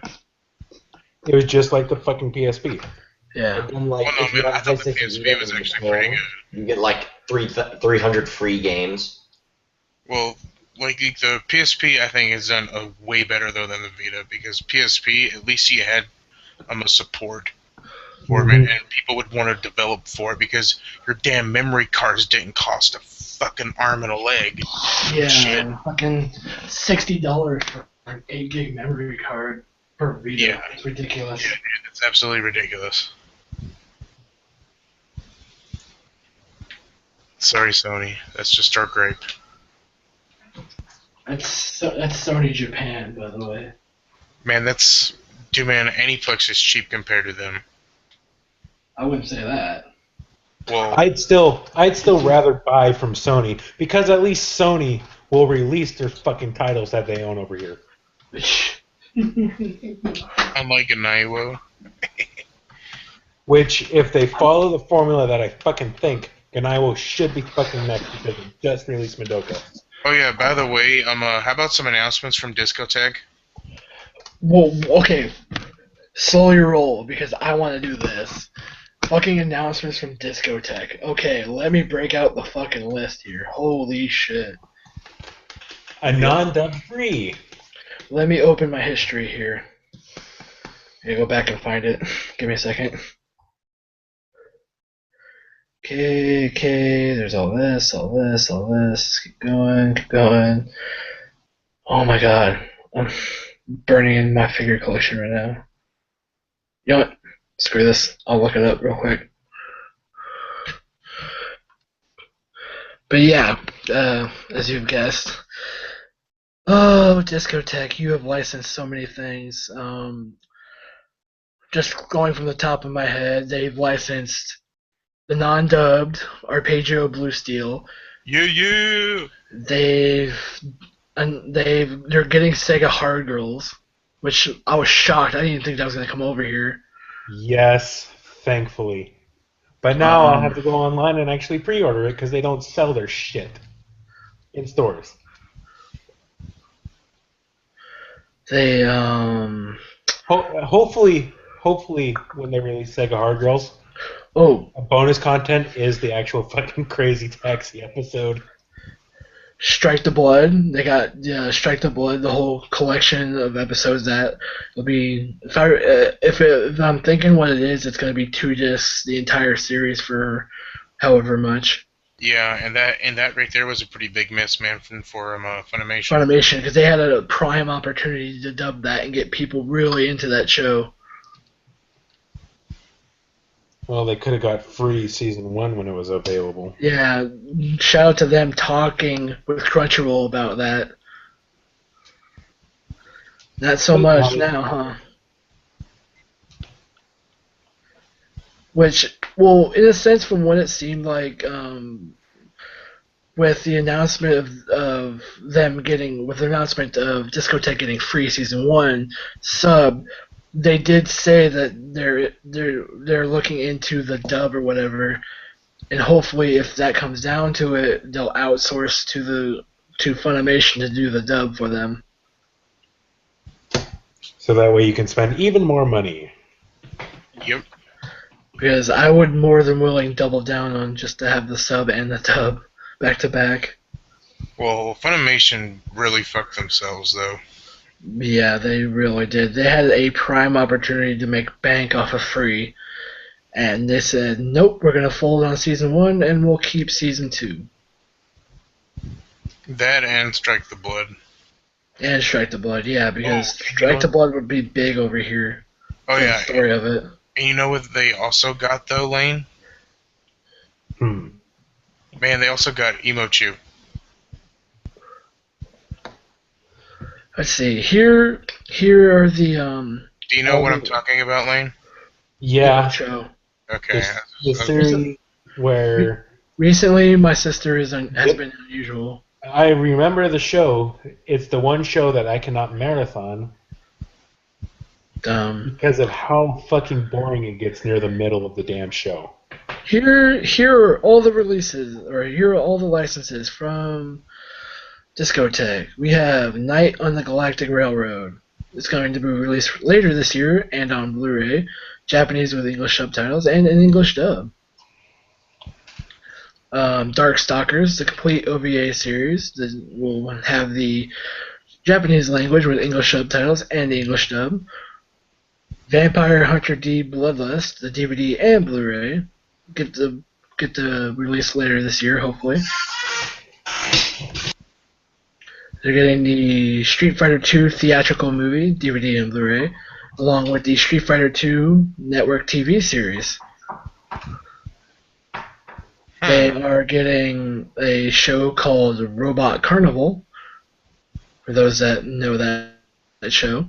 It was just like the fucking PSP. Yeah. And like, Well, no, man, I thought the PSP was actually pretty good. You get like 300 free games. Well, like the PSP, I think has done way better though than the Vita because PSP, at least you had a support for it, and people would want to develop for it because your damn memory cards didn't cost a fucking arm and a leg. Yeah, shit. Fucking $60 for an 8 gig memory card per Vita. Yeah. It's ridiculous. Yeah, dude, it's absolutely ridiculous. Sorry, Sony. That's just our gripe. That's Sony Japan, by the way. Man, dude, man, Aniplex is cheap compared to them. I wouldn't say that. Well, I'd still rather buy from Sony because at least Sony will release their fucking titles that they own over here. unlike a Naiwo. Which, if they follow the formula that I fucking think, Ganaiwo should be fucking next because they just released Madoka. Oh yeah, by the way, how about some announcements from Discotech? Well, okay. Slowly roll, because I want to do this. Fucking announcements from Discotech. Okay, let me break out the fucking list here. Holy shit. A non-dub free. Let me open my history here. Go back and find it. Give me a second. Okay, there's all this. Keep going. Oh my god. I'm burning in my figure collection right now. You know what? Screw this. I'll look it up real quick. But yeah, as you've guessed. Oh, Discotech, you have licensed so many things. Just going from the top of my head, they've licensed the non-dubbed Arpeggio Blue Steel. Yeah. They're getting Sega Hard Girls, which I was shocked. I didn't even think that was gonna come over here. Yes, thankfully. But now I'll have to go online and actually pre-order it because they don't sell their shit in stores. They Hopefully when they release Sega Hard Girls, bonus content is the actual fucking Crazy Taxi episode. Strike the Blood. They got Strike the Blood, the whole collection of episodes that will be. If I'm thinking what it is, it's going to be 2 discs, the entire series for however much. Yeah, and that right there was a pretty big miss, man, for Funimation. Funimation, because they had a prime opportunity to dub that and get people really into that show. Well, they could have got free season 1 when it was available. Yeah, shout out to them talking with Crunchyroll about that. Not so much now, huh? Which, well, in a sense, from what it seemed like, with the announcement of them getting, with the announcement of Discotek getting free season 1 sub, they did say that they're looking into the dub or whatever, and hopefully, if that comes down to it, they'll outsource to Funimation to do the dub for them. So that way you can spend even more money. Yep. Because I would more than willing double down on just to have the sub and the dub back to back. Well, Funimation really fucked themselves, though. Yeah, they really did. They had a prime opportunity to make bank off of free, and they said, nope, we're going to fold on season 1 and we'll keep season 2. That and Strike the Blood. And Strike the Blood, yeah, because Strike the Blood would be big over here. Oh, yeah. The story of it. And you know what they also got, though, Lane? Man, they also got Emochu. Let's see. Here are the Do you know what I'm talking about, Lane? Yeah. Show. Okay. The series where recently my sister has been unusual. I remember the show. It's the one show that I cannot marathon because of how fucking boring it gets near the middle of the damn show. Here are all the releases, or here are all the licenses from Discotek. We have Night on the Galactic Railroad. It's going to be released later this year and on Blu-ray, Japanese with English subtitles and an English dub. Dark Stalkers, the complete OVA series, will have the Japanese language with English subtitles and the English dub. Vampire Hunter D Bloodlust, the DVD and Blu-ray, get the release later this year, hopefully. They're getting the Street Fighter II theatrical movie, DVD and Blu-ray, along with the Street Fighter II network TV series. They are getting a show called Robot Carnival, for those that know that show.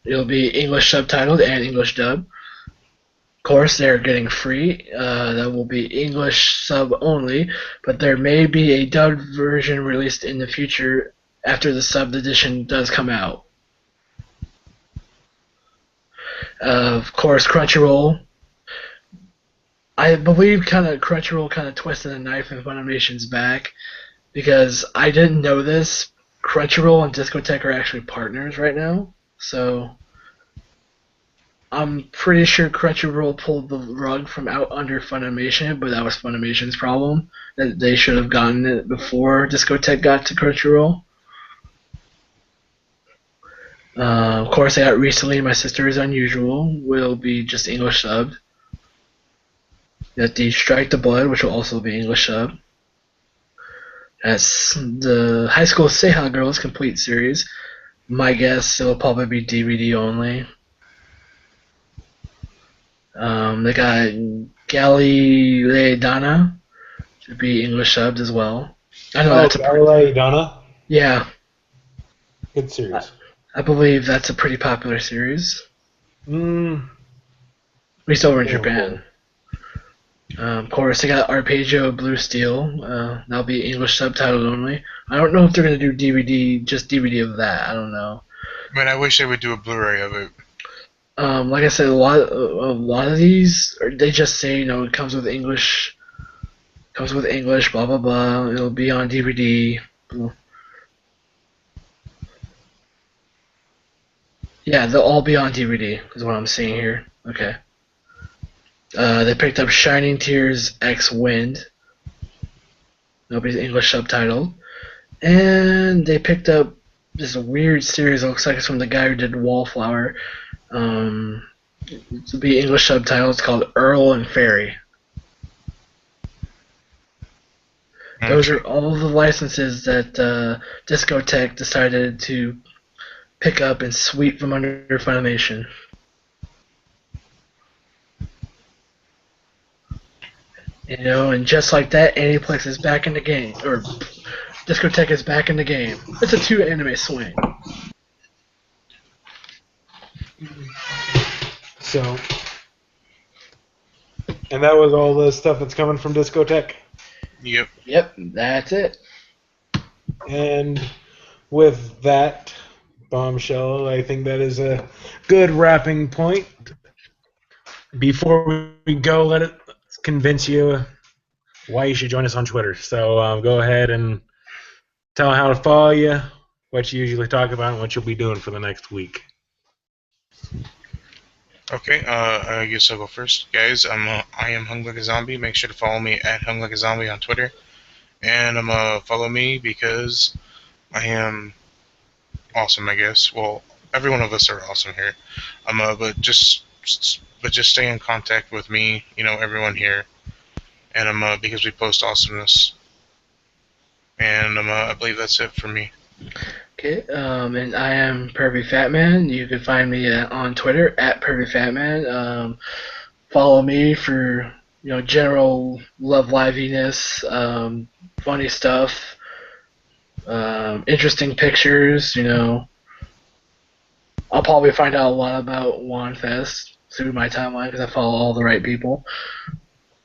It'll be English subtitled and English dub. Of course, they're getting free. That will be English sub only, but there may be a dubbed version released in the future after the subbed edition does come out. Of course, Crunchyroll. I believe Crunchyroll kind of twisted a knife in Funimation's back, because I didn't know this. Crunchyroll and Discotek are actually partners right now, so I'm pretty sure Crunchyroll pulled the rug from out under Funimation, but that was Funimation's problem. That they should have gotten it before Discotek got to Crunchyroll. Of course, I got recently My Sister Is Unusual, will be just English subbed. Got the Strike the Blood, which will also be English subbed. That's the High School Seiha Girls complete series. My guess, it'll probably be DVD only. They got Galileidana, to be English subbed as well. I know that's Galileidana? Yeah. Good series. I believe that's a pretty popular series. At least over in Japan. Of course, they got Arpeggio Blue Steel. That'll be English subtitled only. I don't know if they're going to do DVD, just DVD of that. I don't know. Man, I wish they would do a Blu-ray of it. Like I said, a lot of these, they just say, it comes with English, blah, blah, blah. It'll be on DVD. Yeah, they'll all be on DVD, is what I'm seeing here. Okay. They picked up Shining Tears X Wind. Nobody's English subtitle. And they picked up this weird series. It looks like it's from the guy who did Wallflower. It'll be English subtitle. It's called Earl and Fairy. Those are all the licenses that Discotech decided to pick up and sweep from under Funimation. And just like that, Aniplex is back in the game, or Discotech is back in the game. It's a 2-anime swing. So, and that was all the stuff that's coming from Discotech? Yep, that's it. And with that bombshell, I think that is a good wrapping point. Before we go, let's convince you why you should join us on Twitter. So go ahead and tell how to follow you, what you usually talk about, and what you'll be doing for the next week. Okay, I guess I'll go first. Guys, I am Hung Like a Zombie. Make sure to follow me at Hung Like a Zombie on Twitter. And follow me because I am awesome, I guess. Well, every one of us are awesome here. But just stay in contact with me, everyone here. And because we post awesomeness. And I believe that's it for me. Okay, and I am Pervy Fat Man. You can find me on Twitter at Pervy Fat Man. Follow me for general love liveliness, funny stuff, interesting pictures. I'll probably find out a lot about WonFes through my timeline because I follow all the right people,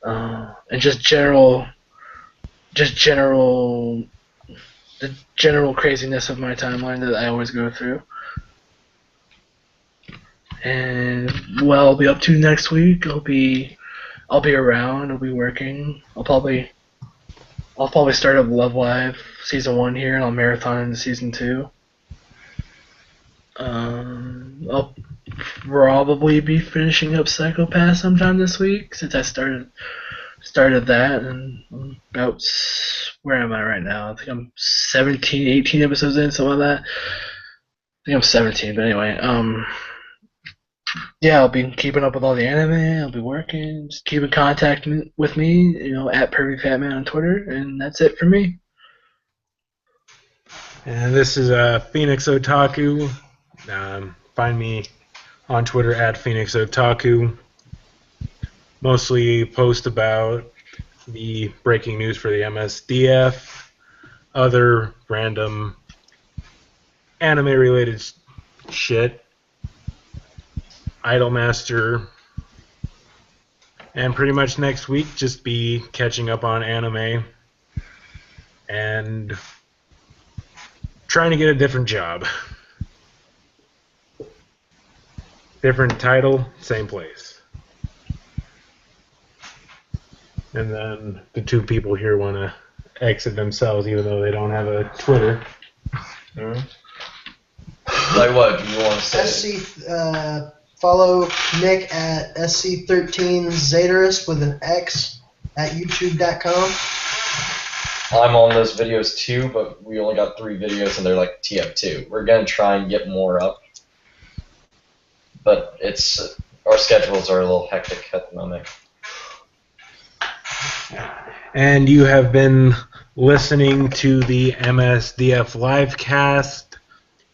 and the general craziness of my timeline that I always go through. And what I'll be up to next week, I'll be around, I'll be working. I'll probably start up Love Live Season 1 here, and I'll marathon into Season 2. I'll probably be finishing up Psychopath sometime this week, since I started that, and I'm about, where am I right now? I think I'm 17, 18 episodes in, something like that. I think I'm 17, but anyway, yeah, I'll be keeping up with all the anime, I'll be working, just keep in contact with me, at Pervy Fat Man on Twitter, and that's it for me. And this is Phoenix Otaku. Find me on Twitter at Phoenix Otaku. Mostly post about the breaking news for the MSDF, other random anime-related shit, Idolmaster, and pretty much next week just be catching up on anime and trying to get a different job. Different title, same place. And then the two people here want to exit themselves even though they don't have a Twitter. Mm-hmm. Like what? Do you want to say? Follow Nick at SC13 Zatarus with an X at YouTube.com. I'm on those videos too, but we only got 3 videos and they're like TF2. We're going to try and get more up. But our schedules are a little hectic at the moment. And you have been listening to the MSDF LiveCast.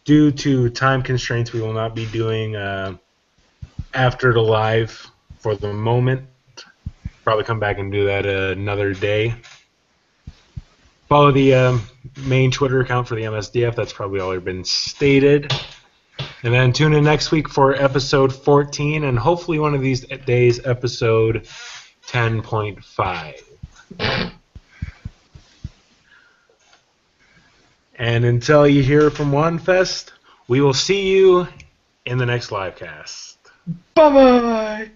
Due to time constraints, we will not be doing After the Live for the moment. Probably come back and do that another day. Follow the main Twitter account for the MSDF. That's probably already been stated. And then tune in next week for episode 14, and hopefully one of these days, episode 10.5. And until you hear from OneFest, we will see you in the next livecast. Bye-bye!